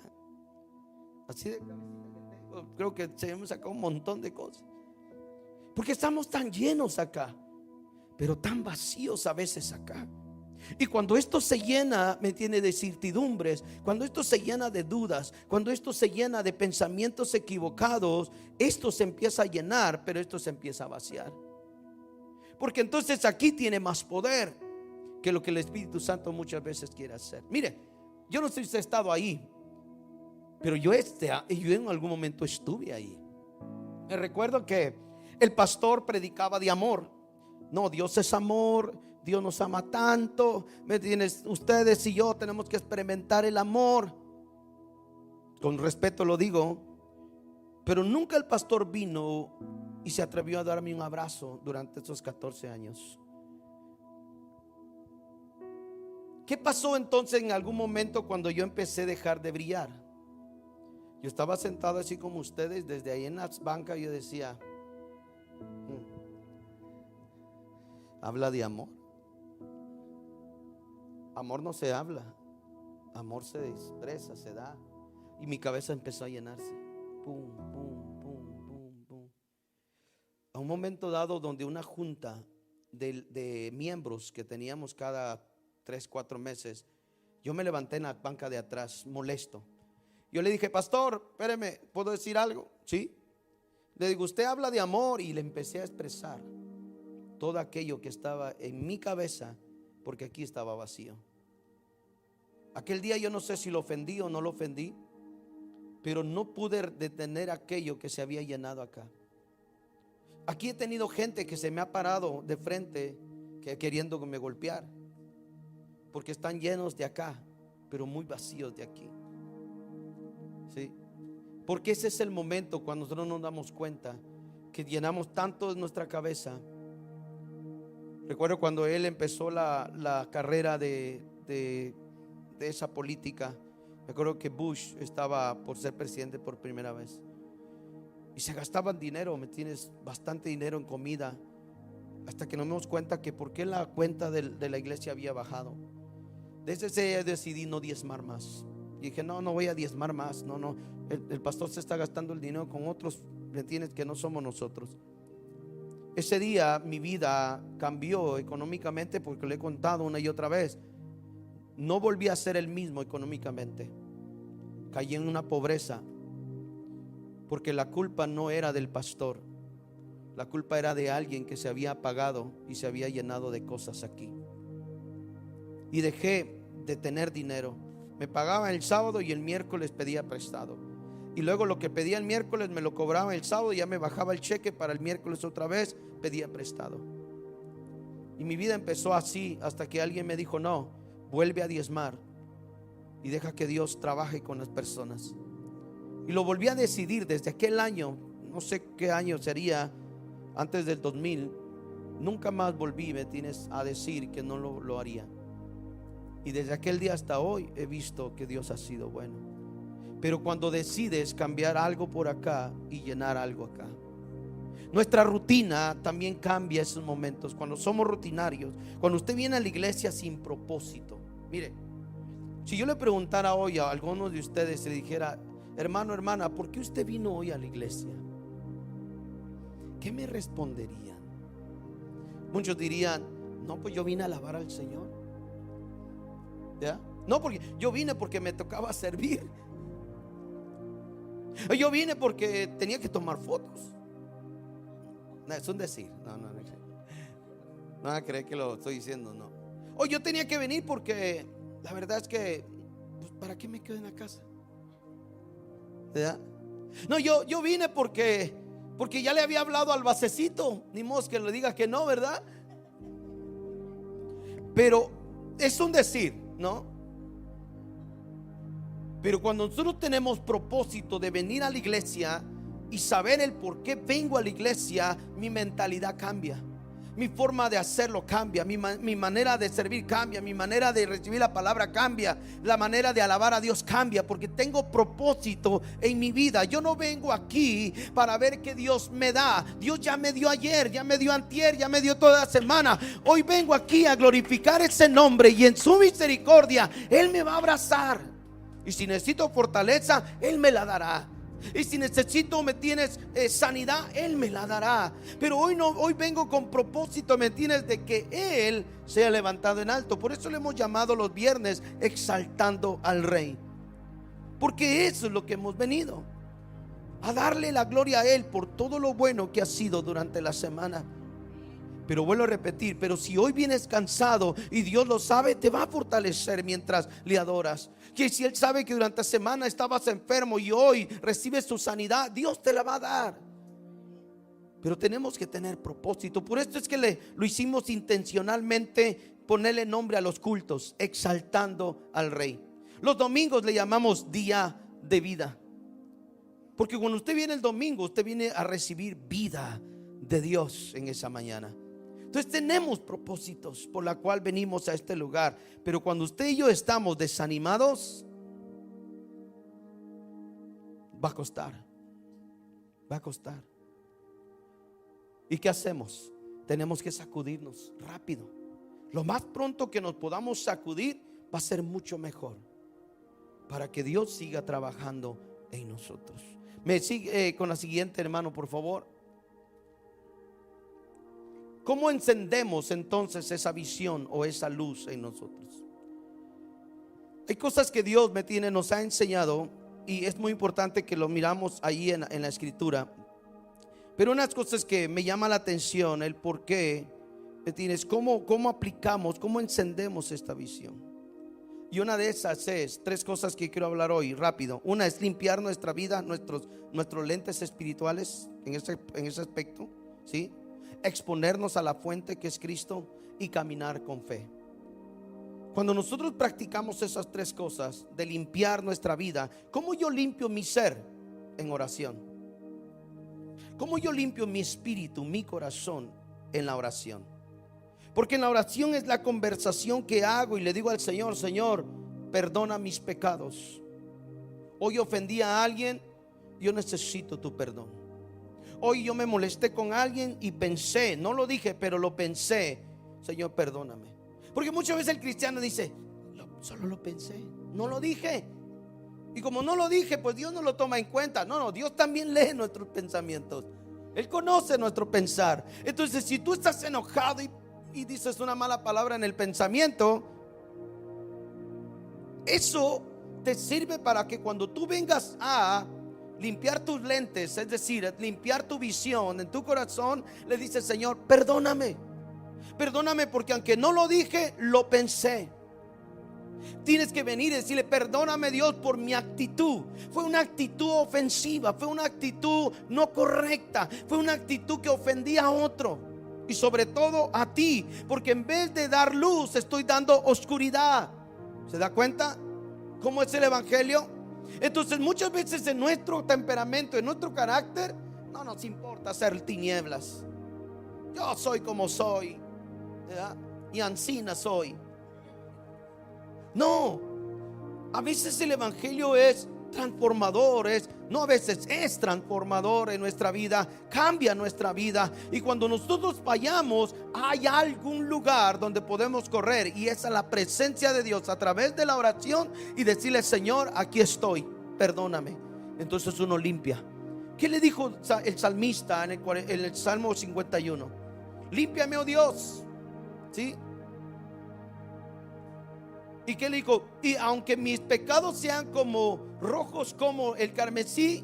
Así de cabecita que tengo, creo que se hemos sacado un montón de cosas. Porque estamos tan llenos acá, pero tan vacíos a veces acá. Y cuando esto se llena, me tiene de certidumbres, cuando esto se llena de dudas, cuando esto se llena de pensamientos equivocados, esto se empieza a llenar, pero esto se empieza a vaciar. Porque entonces aquí tiene más poder que lo que el Espíritu Santo muchas veces quiere hacer. Mire, yo no sé si usted ha estado ahí, pero yo en algún momento estuve ahí. Me recuerdo que el pastor predicaba de amor. No, Dios es amor, Dios nos ama tanto, ¿me entiendes? Ustedes y yo tenemos que experimentar el amor. Con respeto lo digo, pero nunca el pastor vino y se atrevió a darme un abrazo durante esos 14 años. ¿Qué pasó entonces en algún momento cuando yo empecé a dejar de brillar? Yo estaba sentado así como ustedes, desde ahí en las bancas, yo decía: habla de amor. Amor no se habla, amor se expresa, se da. Y mi cabeza empezó a llenarse. Pum, pum, pum, pum, pum. A un momento dado donde una junta de miembros que teníamos cada 3, 4 meses, yo me levanté en la banca de atrás molesto. Yo le dije: pastor, espéreme, ¿puedo decir algo? Sí. Le digo: usted habla de amor. Y le empecé a expresar todo aquello que estaba en mi cabeza, porque aquí estaba vacío. Aquel día yo no sé si lo ofendí o no lo ofendí, pero no pude detener aquello que se había llenado acá. Aquí he tenido gente que se me ha parado de frente, que queriendo que me golpear, porque están llenos de acá, pero muy vacíos de aquí. ¿Sí? Porque ese es el momento cuando nosotros nos damos cuenta que llenamos tanto de nuestra cabeza. Recuerdo cuando él empezó la carrera de esa política. Me acuerdo que Bush estaba por ser presidente por primera vez, y se gastaban dinero, ¿me entiendes? Bastante dinero en comida, hasta que nos dimos cuenta que por qué la cuenta de la iglesia había bajado. Desde ese día decidí no diezmar más. Y dije: no voy a diezmar más. No, el pastor se está gastando el dinero con otros, ¿me entiendes? Que no somos nosotros. Ese día mi vida cambió económicamente, porque le he contado una y otra vez. No volví a ser el mismo económicamente. Caí en una pobreza, porque la culpa no era del pastor. La culpa era de alguien que se había apagado y se había llenado de cosas aquí. Y dejé de tener dinero. Me pagaba el sábado y el miércoles pedía prestado. Y luego lo que pedía el miércoles me lo cobraba el sábado, y ya me bajaba el cheque para el miércoles otra vez, pedía prestado. Y mi vida empezó así, hasta que alguien me dijo: no, vuelve a diezmar y deja que Dios trabaje con las personas. Y lo volví a decidir desde aquel año. No sé qué año sería, antes del 2000. Nunca más volví, ¿me tienes?, a decir que no lo haría. Y desde aquel día hasta hoy he visto que Dios ha sido bueno. Pero cuando decides cambiar algo por acá y llenar algo acá, nuestra rutina también cambia esos momentos. Cuando somos rutinarios, cuando usted viene a la iglesia sin propósito. Mire, si yo le preguntara hoy a algunos de ustedes, le dijera: hermano, hermana, ¿por qué usted vino hoy a la iglesia?, ¿qué me responderían? Muchos dirían: no, pues yo vine a alabar al Señor. ¿Ya? No, porque yo vine porque me tocaba servir. Yo vine porque tenía que tomar fotos. No, es un decir. No van a creer que lo estoy diciendo, no. O yo tenía que venir porque la verdad es que, pues, ¿para qué me quedo en la casa? ¿Ya? No, yo vine porque ya le había hablado al basecito. Ni modo que le diga que no, ¿verdad? Pero es un decir, ¿no? Pero cuando nosotros tenemos propósito de venir a la iglesia y saber el por qué vengo a la iglesia, mi mentalidad cambia, mi forma de hacerlo cambia, mi manera de servir cambia, mi manera de recibir la palabra cambia, la manera de alabar a Dios cambia, porque tengo propósito en mi vida. Yo no vengo aquí para ver qué Dios me da. Dios ya me dio ayer, ya me dio antier, ya me dio toda la semana. Hoy vengo aquí a glorificar ese nombre, y en su misericordia Él me va a abrazar. Y si necesito fortaleza, Él me la dará. Y si necesito, ¿me tienes?, sanidad, Él me la dará. Pero hoy vengo con propósito, ¿me tienes?, de que Él sea levantado en alto. Por eso le hemos llamado los viernes exaltando al Rey, porque eso es lo que hemos venido, a darle la gloria a Él por todo lo bueno que ha sido durante la semana. Pero vuelvo a repetir, pero si hoy vienes cansado y Dios lo sabe, te va a fortalecer mientras le adoras. Que si Él sabe que durante la semana estabas enfermo y hoy recibes tu sanidad, Dios te la va a dar. Pero tenemos que tener propósito. Por esto es que lo hicimos intencionalmente, ponerle nombre a los cultos, exaltando al Rey. Los domingos le llamamos día de vida, porque cuando usted viene el domingo, usted viene a recibir vida de Dios en esa mañana. Entonces tenemos propósitos por la cual venimos a este lugar. Pero cuando usted y yo estamos desanimados, va a costar. Va a costar. ¿Y qué hacemos? Tenemos que sacudirnos rápido. Lo más pronto que nos podamos sacudir va a ser mucho mejor. para que Dios siga trabajando en nosotros. Me sigue con la siguiente, hermano, por favor. ¿Cómo encendemos entonces esa visión o esa luz en nosotros? Hay cosas que Dios nos ha enseñado, y es muy importante que lo miramos ahí en la escritura. Pero unas cosas que me llama la atención, el por qué, cómo aplicamos, cómo encendemos esta visión. Y una de esas es 3 cosas que quiero hablar hoy rápido. Una es limpiar nuestra vida, nuestros lentes espirituales en ese aspecto, ¿sí? Exponernos a la fuente que es Cristo y caminar con fe. Cuando nosotros practicamos esas 3 cosas de limpiar nuestra vida, ¿cómo yo limpio mi ser en oración? ¿Cómo yo limpio mi espíritu, mi corazón en la oración? Porque en la oración es la conversación que hago y le digo al Señor: Señor, perdona mis pecados. Hoy ofendí a alguien, yo necesito tu perdón. Hoy yo me molesté con alguien y pensé, no lo dije, pero lo pensé. Señor, perdóname. Porque muchas veces el cristiano dice: solo lo pensé, no lo dije. Y como no lo dije, pues Dios no lo toma en cuenta. No, Dios también lee nuestros pensamientos. Él conoce nuestro pensar. Entonces, si tú estás enojado y dices una mala palabra en el pensamiento, eso te sirve para que cuando tú vengas a limpiar tus lentes, es decir, limpiar tu visión en tu corazón, le dices: Señor, perdóname. Perdóname porque aunque no lo dije, lo pensé. Tienes que venir y decirle: perdóname, Dios, por mi actitud. Fue una actitud ofensiva, fue una actitud no correcta, fue una actitud que ofendía a otro, y sobre todo a ti, porque en vez de dar luz estoy dando oscuridad. ¿Se da cuenta cómo es el evangelio? Entonces muchas veces en nuestro temperamento, en nuestro carácter, no nos importa hacer tinieblas. Yo soy como soy, ¿verdad? Y ansina soy. No, a veces el evangelio es transformador, a veces es transformador en nuestra vida, cambia nuestra vida. Y cuando nosotros fallamos, hay algún lugar donde podemos correr, y esa es la presencia de Dios a través de la oración, y decirle: Señor, aquí estoy, perdóname. Entonces uno limpia. ¿Qué le dijo el salmista en el Salmo 51? Límpiame, oh Dios, ¿sí? ¿Y qué le dijo? Y aunque mis pecados sean como rojos como el carmesí,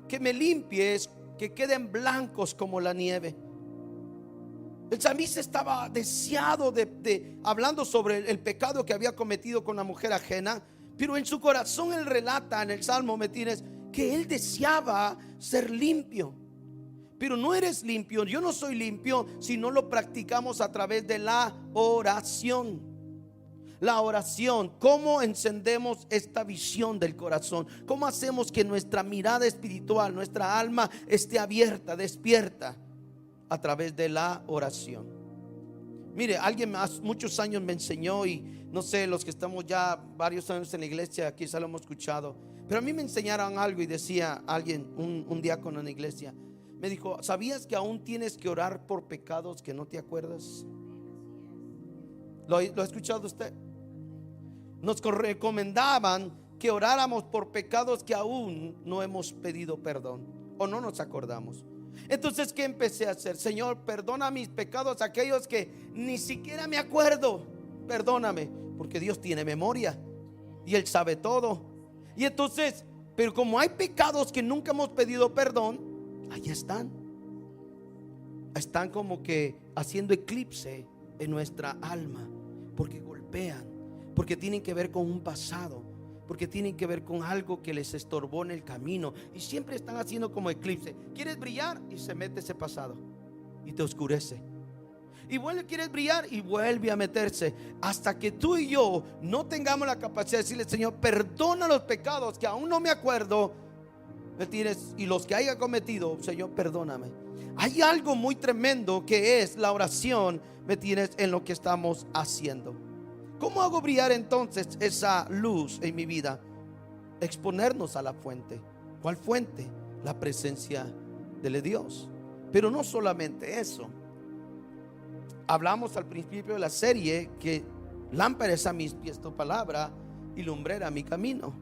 que me limpies, que queden blancos como la nieve. El salmista estaba deseado hablando sobre el pecado que había cometido con la mujer ajena, pero en su corazón él relata en el Salmo, que él deseaba ser limpio. Pero no eres limpio, yo no soy limpio si no lo practicamos a través de la oración. La oración, ¿cómo encendemos esta visión del corazón? ¿Cómo hacemos que nuestra mirada espiritual, nuestra alma esté abierta, despierta? A través de la oración. Mire, alguien hace muchos años me enseñó, y no sé, los que estamos ya varios años en la iglesia, quizá lo hemos escuchado, pero a mí me enseñaron algo, y decía alguien, un diácono en la iglesia, me dijo: ¿sabías que aún tienes que orar por pecados que no te acuerdas? ¿Lo ha escuchado usted? Nos recomendaban que oráramos por pecados que aún no hemos pedido perdón o no nos acordamos. Entonces, ¿qué empecé a hacer? Señor, perdona mis pecados, aquellos que ni siquiera me acuerdo. Perdóname, porque Dios tiene memoria y Él sabe todo. Y entonces, pero como hay pecados que nunca hemos pedido perdón, ahí están como que haciendo eclipse en nuestra alma, porque golpean, porque tienen que ver con un pasado, porque tienen que ver con algo que les estorbó en el camino, y siempre están haciendo como eclipse. Quieres brillar y se mete ese pasado y te oscurece, y quieres brillar y vuelve a meterse, hasta que tú y yo no tengamos la capacidad de decirle: Señor, perdona los pecados que aún no me acuerdo, y los que haya cometido, Señor, perdóname. Hay algo muy tremendo que es la oración, en lo que estamos haciendo. ¿Cómo hago brillar entonces esa luz en mi vida? Exponernos a la fuente. ¿Cuál fuente? La presencia de Dios. Pero no solamente eso. Hablamos al principio de la serie que lámpara es a mis pies tu palabra y lumbrera mi camino.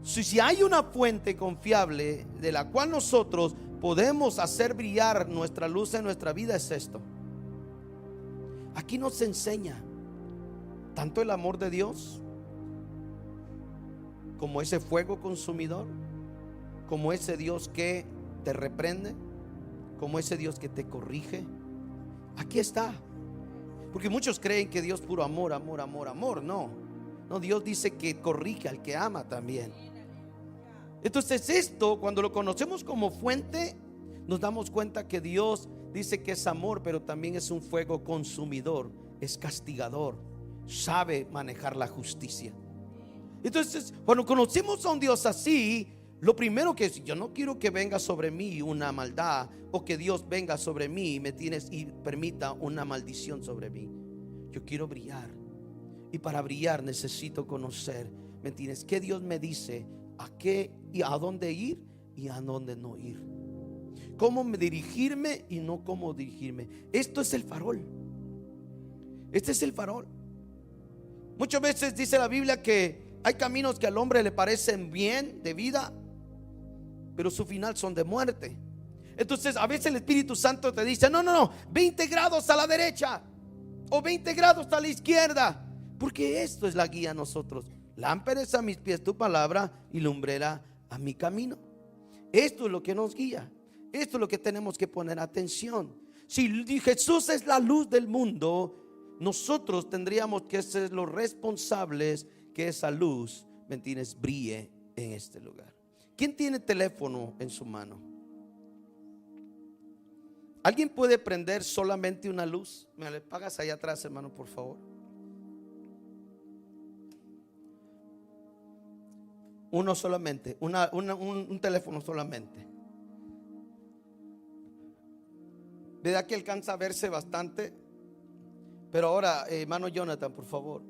Si hay una fuente confiable de la cual nosotros podemos hacer brillar nuestra luz en nuestra vida, es esto. Aquí nos enseña tanto el amor de Dios, como ese fuego consumidor, como ese Dios que te reprende, como ese Dios que te corrige. Aquí está. Porque muchos creen que Dios puro amor, amor, amor, amor. No, Dios dice que corrige al que ama también. Entonces esto, cuando lo conocemos como fuente, nos damos cuenta que Dios dice que es amor, pero también es un fuego consumidor, es castigador, sabe manejar la justicia. Entonces, cuando conocemos a un Dios así, lo primero que es, yo no quiero que venga sobre mí una maldad, o que Dios venga sobre mí y permita una maldición sobre mí. Yo quiero brillar, y para brillar necesito conocer, ¿me entiendes? ¿Qué Dios me dice? ¿A qué y a dónde ir y a dónde no ir? ¿Cómo dirigirme y no cómo dirigirme? Esto es el farol. Este es el farol. Muchas veces dice la Biblia que hay caminos que al hombre le parecen bien de vida, pero su final son de muerte. Entonces a veces el Espíritu Santo te dice: no, 20 grados a la derecha o 20 grados a la izquierda, porque esto es la guía a nosotros. Lámpara es a mis pies tu palabra y lumbrera a mi camino. Esto es lo que nos guía. Esto es lo que tenemos que poner atención. Si Jesús es la luz del mundo, nosotros tendríamos que ser los responsables que esa luz, ¿me entiendes?, brille en este lugar. ¿Quién tiene teléfono en su mano? ¿Alguien puede prender solamente una luz? ¿Me le pagas allá atrás, hermano, por favor? Uno solamente, un teléfono solamente. ¿Verdad que alcanza a verse bastante? Pero ahora, hermano Jonathan, por favor,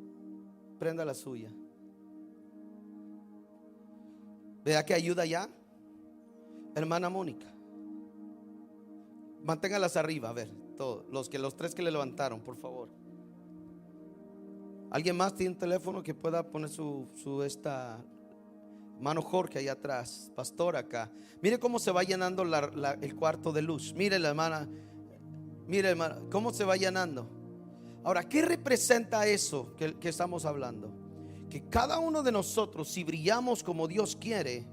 prenda la suya. ¿Verdad que ayuda ya? Hermana Mónica, manténgalas arriba, a ver, todos, los tres que le levantaron, por favor. ¿Alguien más tiene un teléfono que pueda poner hermano Jorge allá atrás, pastor acá? Mire cómo se va llenando el cuarto de luz. Mire la hermana, cómo se va llenando. Ahora, ¿qué representa eso que estamos hablando? Que cada uno de nosotros, si brillamos como Dios quiere,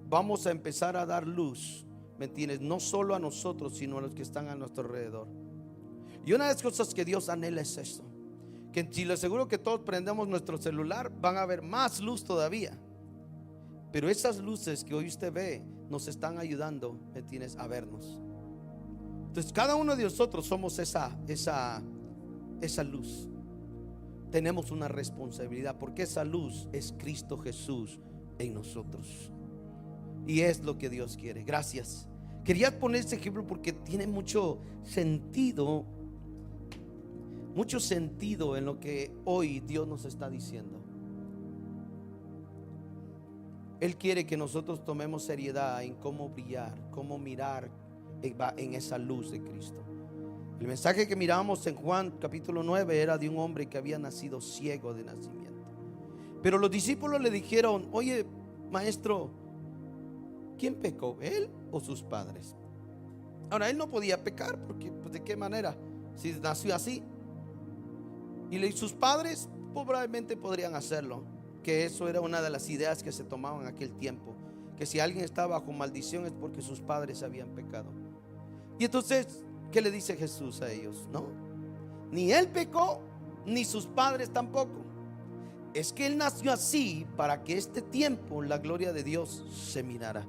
vamos a empezar a dar luz, ¿me entiendes? No solo a nosotros, sino a los que están a nuestro alrededor. Y una de las cosas que Dios anhela es esto: que si le aseguro que todos prendemos nuestro celular, van a ver más luz todavía. Pero esas luces que hoy usted ve nos están ayudando, ¿me entiendes?, a vernos. Entonces cada uno de nosotros somos esa luz. Tenemos una responsabilidad, porque esa luz es Cristo Jesús en nosotros, y es lo que Dios quiere. Gracias. Quería poner este ejemplo porque tiene mucho sentido en lo que hoy Dios nos está diciendo. Él quiere que nosotros tomemos seriedad en cómo brillar, cómo mirar en esa luz de Cristo. El mensaje que miramos en Juan capítulo 9 era de un hombre que había nacido ciego de nacimiento. Pero los discípulos le dijeron: oye, maestro, ¿quién pecó, él o sus padres? Ahora, él no podía pecar porque, pues, ¿de qué manera? Si nació así. Y sus padres probablemente podrían hacerlo, que eso era una de las ideas que se tomaban en aquel tiempo, que si alguien estaba bajo maldición es porque sus padres habían pecado. Y entonces, ¿qué le dice Jesús a ellos? No, ni él pecó, ni sus padres tampoco. Es que él nació así para que este tiempo la gloria de Dios se mirara.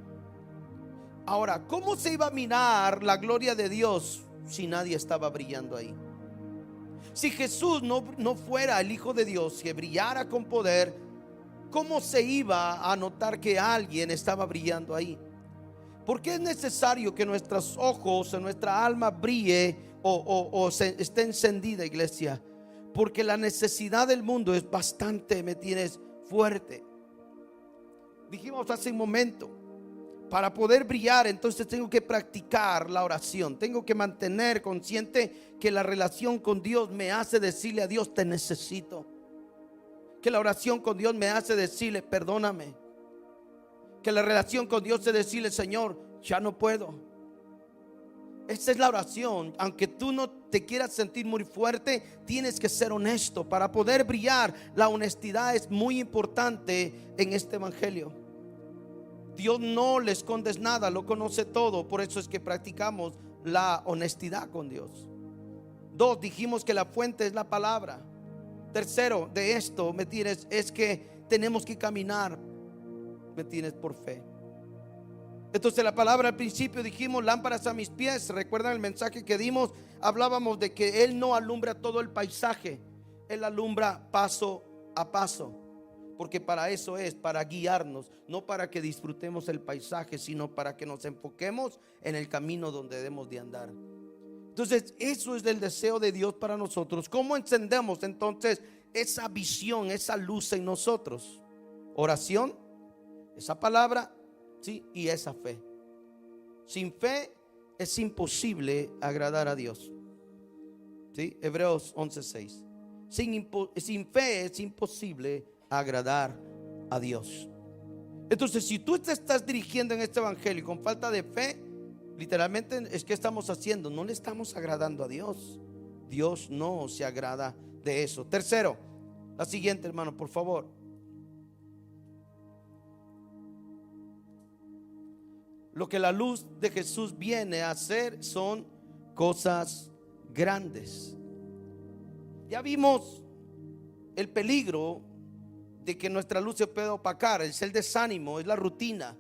Ahora, ¿cómo se iba a mirar la gloria de Dios si nadie estaba brillando ahí? Si Jesús no fuera el Hijo de Dios, que brillara con poder, ¿cómo se iba a notar que alguien estaba brillando ahí? ¿Por qué es necesario que nuestros ojos, nuestra alma brille o esté encendida, iglesia? Porque la necesidad del mundo es bastante, ¿me tienes?, fuerte. Dijimos hace un momento, para poder brillar, entonces tengo que practicar la oración. Tengo que mantener consciente que la relación con Dios me hace decirle a Dios: te necesito. Que la oración con Dios me hace decirle, perdóname. Que la relación con Dios es decirle, Señor, ya no puedo. Esa es la oración. Aunque tú no te quieras sentir muy fuerte, tienes que ser honesto para poder brillar. La honestidad es muy importante en este evangelio. Dios no le escondes nada, lo conoce todo. Por eso es que practicamos la honestidad con Dios. 2, dijimos que la fuente es la palabra. Tercero de esto, ¿me entiendes? Es que tenemos que caminar, ¿me entiendes? Por fe. Entonces la palabra al principio dijimos, lámparas a mis pies. ¿Recuerdan el mensaje que dimos? Hablábamos de que Él no alumbra todo el paisaje, Él alumbra paso a paso. Porque para eso es, para guiarnos, no para que disfrutemos el paisaje, sino para que nos enfoquemos en el camino donde debemos de andar. Entonces eso es el deseo de Dios para nosotros. ¿Cómo encendemos entonces esa visión, esa luz en nosotros? Oración, esa palabra, sí, y esa fe. Sin fe es imposible agradar a Dios, ¿sí? Hebreos 11:6. Sin fe es imposible agradar a Dios. Entonces, si tú te estás dirigiendo en este evangelio con falta de fe, literalmente es que estamos haciendo, no le estamos agradando a Dios. Dios no se agrada de eso. Tercero, la siguiente, hermano, por favor. Lo que la luz de Jesús viene a hacer son cosas grandes. Ya vimos el peligro de que nuestra luz se pueda opacar, es el desánimo, es la rutina.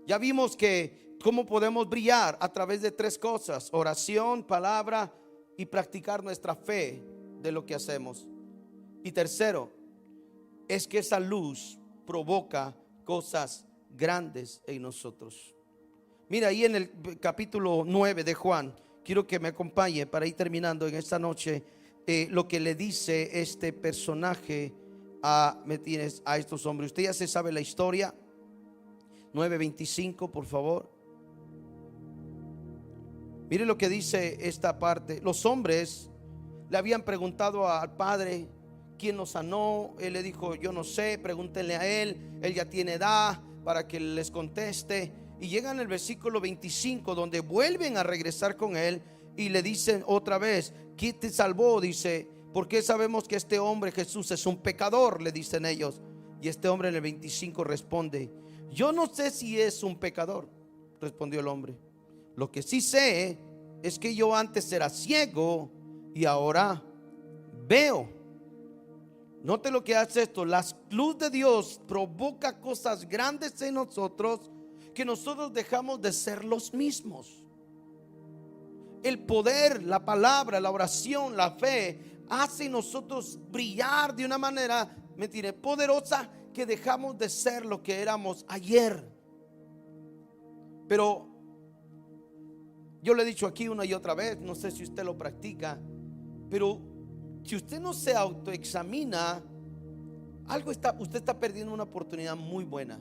Ya vimos que cómo podemos brillar a través de 3 cosas: oración, palabra y practicar nuestra fe de lo que hacemos. Y tercero, es que esa luz provoca cosas grandes en nosotros. Mira, ahí en el capítulo 9 de Juan, quiero que me acompañe para ir terminando en esta noche, lo que le dice este personaje a estos hombres. Usted ya se sabe la historia. 9:25, por favor. Mire lo que dice esta parte. Los hombres le habían preguntado al padre quién nos sanó. Él le dijo, yo no sé, pregúntenle a él ya tiene edad para que les conteste. Y llegan al versículo 25, donde vuelven a regresar con él y le dicen otra vez, ¿quién te salvó? Dice, ¿por qué sabemos que este hombre Jesús es un pecador? Le dicen ellos. Y este hombre en el 25 responde, yo no sé si es un pecador, respondió el hombre. Lo que sí sé es que yo antes era ciego y ahora veo. Note lo que hace esto. La luz de Dios provoca cosas grandes en nosotros, que nosotros dejamos de ser los mismos. El poder, la palabra, la oración, la fe hace en nosotros brillar de una manera, poderosa, que dejamos de ser lo que éramos ayer. Pero yo le he dicho aquí una y otra vez, no sé si usted lo practica, pero si usted no se autoexamina, usted está perdiendo una oportunidad muy buena.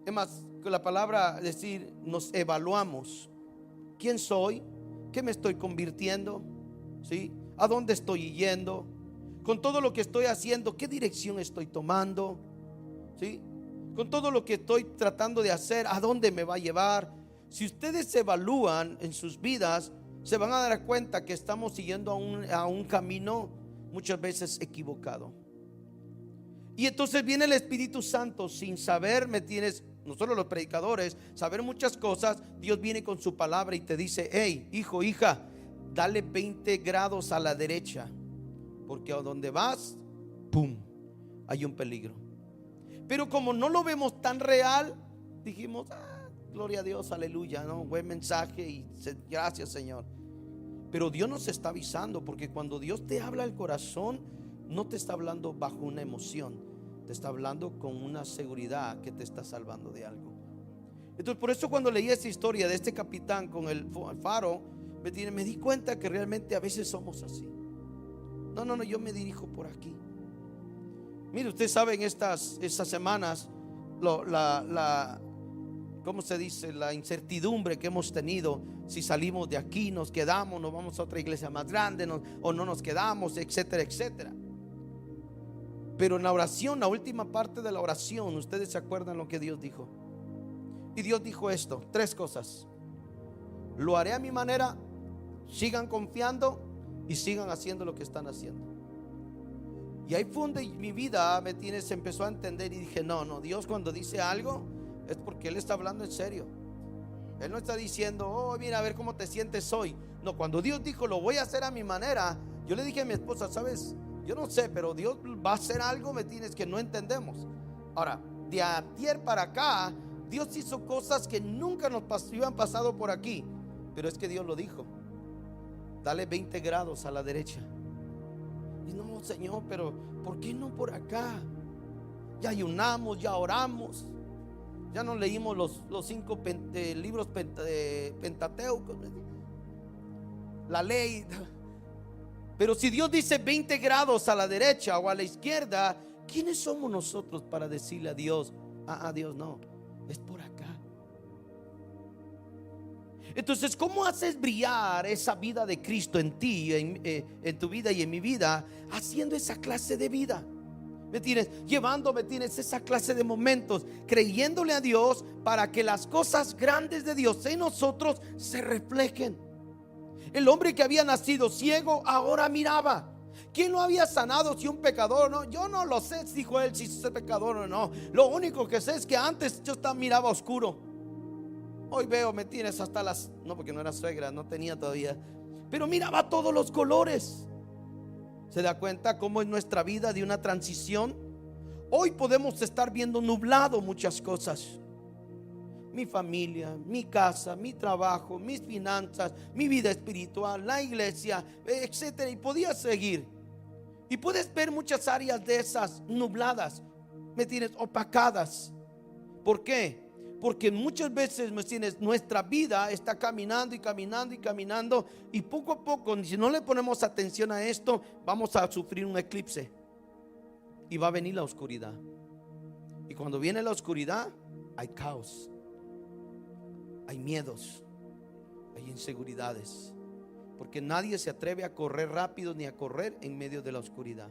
Es más, con la palabra decir, nos evaluamos. ¿Quién soy? ¿Qué me estoy convirtiendo? ¿Sí? ¿A dónde estoy yendo? Con todo lo que estoy haciendo, ¿qué dirección estoy tomando? ¿Sí? Con todo lo que estoy tratando de hacer, ¿a dónde me va a llevar? Si ustedes se evalúan en sus vidas, se van a dar cuenta que estamos siguiendo a un camino muchas veces equivocado. Y entonces viene el Espíritu Santo sin saber, nosotros los predicadores, saber muchas cosas. Dios viene con su palabra y te dice, hey, hijo, hija, dale 20 grados a la derecha, porque a donde vas, pum, hay un peligro. Pero como no lo vemos tan real, dijimos, gloria a Dios, aleluya, ¿no? Buen mensaje y gracias, Señor. Pero Dios nos está avisando, porque cuando Dios te habla al corazón, no te está hablando bajo una emoción, te está hablando con una seguridad que te está salvando de algo. Entonces, por eso cuando leí esta historia de este capitán con el faro, me di cuenta que realmente a veces somos así. No, yo me dirijo por aquí. Mire, usted sabe, en estas semanas ¿cómo se dice? La incertidumbre que hemos tenido, si salimos de aquí, nos quedamos, nos vamos a otra iglesia más grande, o no nos quedamos, etcétera, etcétera. Pero en la oración, la última parte de la oración, ustedes se acuerdan lo que Dios dijo. Y Dios dijo esto, 3 cosas: lo haré a mi manera, sigan confiando y sigan haciendo lo que están haciendo. Y ahí fue donde mi vida, se empezó a entender y dije, no, Dios cuando dice algo es porque Él está hablando en serio. Él no está diciendo, oh, mira, a ver cómo te sientes hoy. No, cuando Dios dijo, lo voy a hacer a mi manera, yo le dije a mi esposa, sabes, yo no sé, pero Dios va a hacer algo, que no entendemos. Ahora, de ayer para acá, Dios hizo cosas que nunca nos habían pasado por aquí. Pero es que Dios lo dijo: dale 20 grados a la derecha. Y no, Señor, pero ¿por qué no por acá? Ya ayunamos, ya oramos, ya no leímos los 5 libros pentateucos, la ley. Pero si Dios dice 20 grados a la derecha o a la izquierda, ¿quiénes somos nosotros para decirle a Dios, Dios no, es por acá? Entonces, ¿cómo haces brillar esa vida de Cristo en ti, en tu vida y en mi vida? Haciendo esa clase de vida. ¿Me tienes? Llevándome, tienes esa clase de momentos, creyéndole a Dios para que las cosas grandes de Dios en nosotros se reflejen. El hombre que había nacido ciego ahora miraba. ¿Quién lo había sanado? Si un pecador o no. Yo no lo sé, dijo él, si es pecador o no. Lo único que sé es que antes yo miraba oscuro. Hoy veo, me tienes hasta las, no, porque no era suegra, no tenía todavía, pero miraba todos los colores. ¿Se da cuenta cómo es nuestra vida de una transición? Hoy podemos estar viendo nublado muchas cosas. Mi familia, mi casa, mi trabajo, mis finanzas, mi vida espiritual, la iglesia, etcétera. Y podía seguir. Y puedes ver muchas áreas de esas nubladas, ¿me tienes? Opacadas. ¿Por qué? Porque muchas veces, ¿me tienes? Nuestra vida está caminando y caminando y caminando, y poco a poco, si no le ponemos atención a esto, vamos a sufrir un eclipse y va a venir la oscuridad. Y cuando viene la oscuridad, hay caos, hay miedos, hay inseguridades, porque nadie se atreve a correr rápido ni a correr en medio de la oscuridad.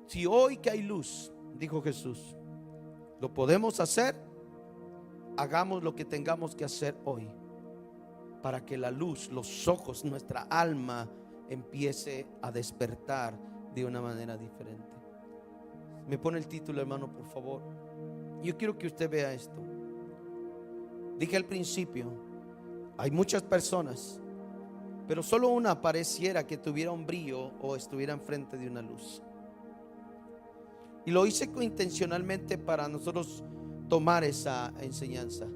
Si hoy que hay luz, dijo Jesús, lo podemos hacer, hagamos lo que tengamos que hacer hoy para que la luz, los ojos, nuestra alma empiece a despertar de una manera diferente. Me pone el título, hermano, por favor. Yo quiero que usted vea esto. Dije al principio, hay muchas personas, pero solo una pareciera que tuviera un brillo o estuviera enfrente de una luz. Y lo hice intencionalmente para nosotros tomar esa enseñanza.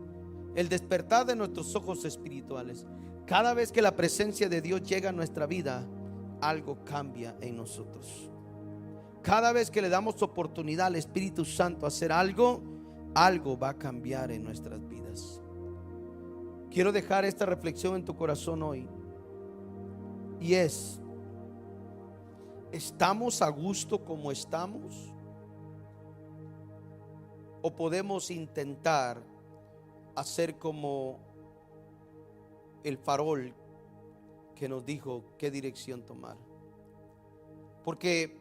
El despertar de nuestros ojos espirituales. Cada vez que la presencia de Dios llega a nuestra vida, algo cambia en nosotros. Cada vez que le damos oportunidad al Espíritu Santo a hacer algo, algo va a cambiar en nuestras vidas. Quiero dejar esta reflexión en tu corazón hoy. Y es: ¿estamos a gusto como estamos? ¿O podemos intentar hacer como el farol que nos dijo qué dirección tomar? Porque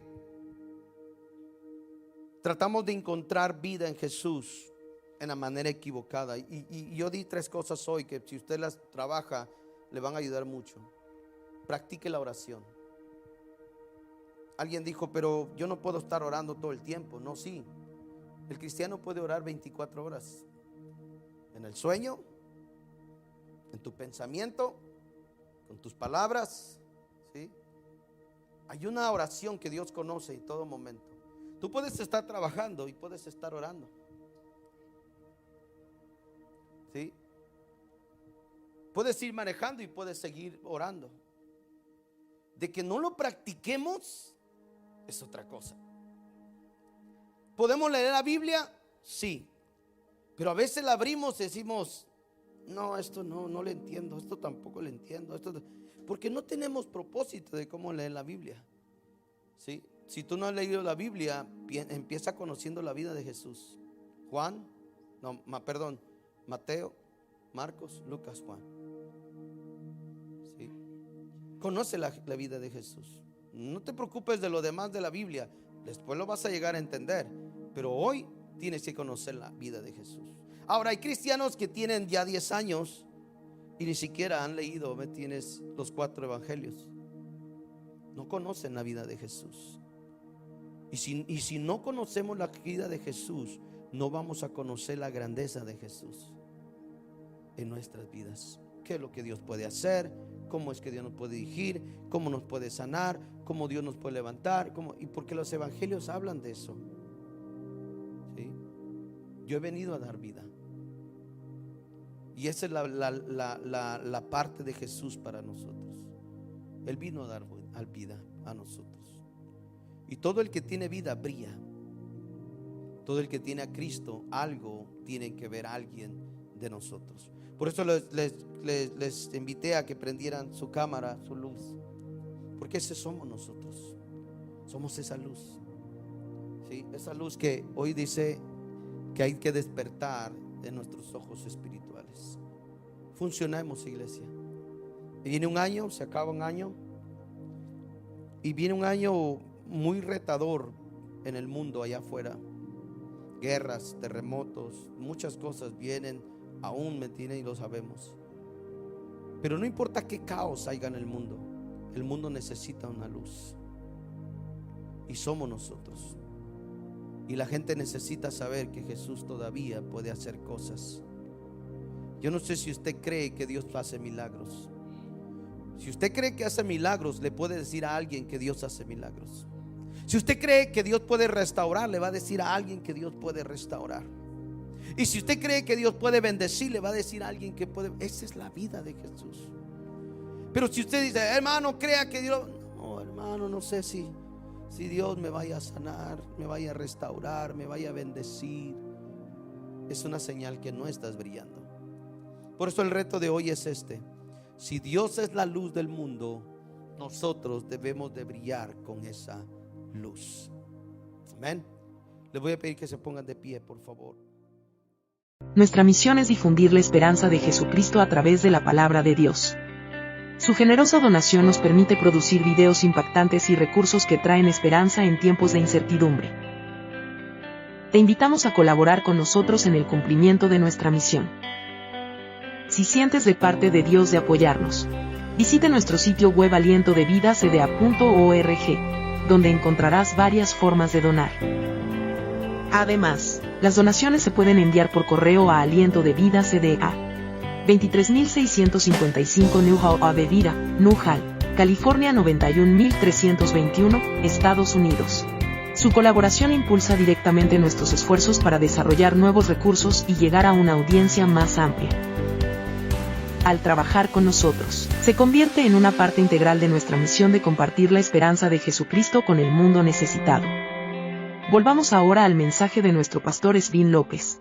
tratamos de encontrar vida en Jesús en la manera equivocada. Y yo di 3 cosas hoy que si usted las trabaja le van a ayudar mucho. Practique la oración. Alguien dijo, pero yo no puedo estar orando todo el tiempo. No, sí. El cristiano puede orar 24 horas. En el sueño, en tu pensamiento, con tus palabras, ¿sí? Hay una oración que Dios conoce en todo momento. Tú puedes estar trabajando y puedes estar orando, ¿sí? Puedes ir manejando y puedes seguir orando. De que no lo practiquemos es otra cosa. ¿Podemos leer la Biblia? Sí. Pero a veces la abrimos y decimos, no, esto no le entiendo, esto tampoco le entiendo, porque no tenemos propósito de cómo leer la Biblia, ¿sí? Si tú no has leído la Biblia, empieza conociendo la vida de Jesús. Mateo, Marcos, Lucas, Juan, ¿sí? Conoce la vida de Jesús. No te preocupes de lo demás de la Biblia. Después lo vas a llegar a entender, pero hoy tienes que conocer la vida de Jesús. Ahora hay cristianos que tienen ya 10 años y ni siquiera han leído, ¿me tienes? Los 4 evangelios. No conocen la vida de Jesús. Y si no conocemos la vida de Jesús, no vamos a conocer la grandeza de Jesús en nuestras vidas. ¿Qué es lo que Dios puede hacer? ¿Cómo es que Dios nos puede dirigir? ¿Cómo nos puede sanar? ¿Cómo Dios nos puede levantar? Y porque los evangelios hablan de eso. ¿Sí? Yo he venido a dar vida. Y esa es la parte de Jesús para nosotros. Él vino a dar vida a nosotros. Y todo el que tiene vida brilla. Todo el que tiene a Cristo, algo tiene que ver alguien de nosotros. Por eso les invité a que prendieran su cámara, su luz. Porque ese somos nosotros. Somos esa luz. ¿Sí? Esa luz que hoy dice que hay que despertar de nuestros ojos espirituales. Funcionemos, iglesia. Y viene un año, se acaba un año. Y viene un año muy retador en el mundo allá afuera. Guerras, terremotos, muchas cosas vienen, aún me tienen y lo sabemos. Pero no importa qué caos haya en el mundo necesita una luz. Y somos nosotros. Y la gente necesita saber que Jesús todavía puede hacer cosas. Yo no sé si usted cree que Dios hace milagros. Si usted cree que hace milagros, le puede decir a alguien que Dios hace milagros. Si usted cree que Dios puede restaurar, le va a decir a alguien que Dios puede restaurar. Y si usted cree que Dios puede bendecir, le va a decir a alguien que puede. Esa es la vida de Jesús. Pero si usted dice, hermano, crea que Dios, no, hermano, no sé si Dios me vaya a sanar, me vaya a restaurar, me vaya a bendecir, es una señal que no estás brillando. Por eso el reto de hoy es este: si Dios es la luz del mundo, nosotros debemos de brillar con esa luz. Amén. Les voy a pedir que se pongan de pie, por favor. Nuestra misión es difundir la esperanza de Jesucristo a través de la palabra de Dios. Su generosa donación nos permite producir videos impactantes y recursos que traen esperanza en tiempos de incertidumbre. Te invitamos a colaborar con nosotros en el cumplimiento de nuestra misión. Si sientes de parte de Dios de apoyarnos, visite nuestro sitio web alientodevidacda.org, donde encontrarás varias formas de donar. Además, las donaciones se pueden enviar por correo a Aliento de Vida CDA, 23.655 Newhall Avenida, Newhall, California 91.321, Estados Unidos. Su colaboración impulsa directamente nuestros esfuerzos para desarrollar nuevos recursos y llegar a una audiencia más amplia. Al trabajar con nosotros, se convierte en una parte integral de nuestra misión de compartir la esperanza de Jesucristo con el mundo necesitado. Volvamos ahora al mensaje de nuestro pastor Svin López.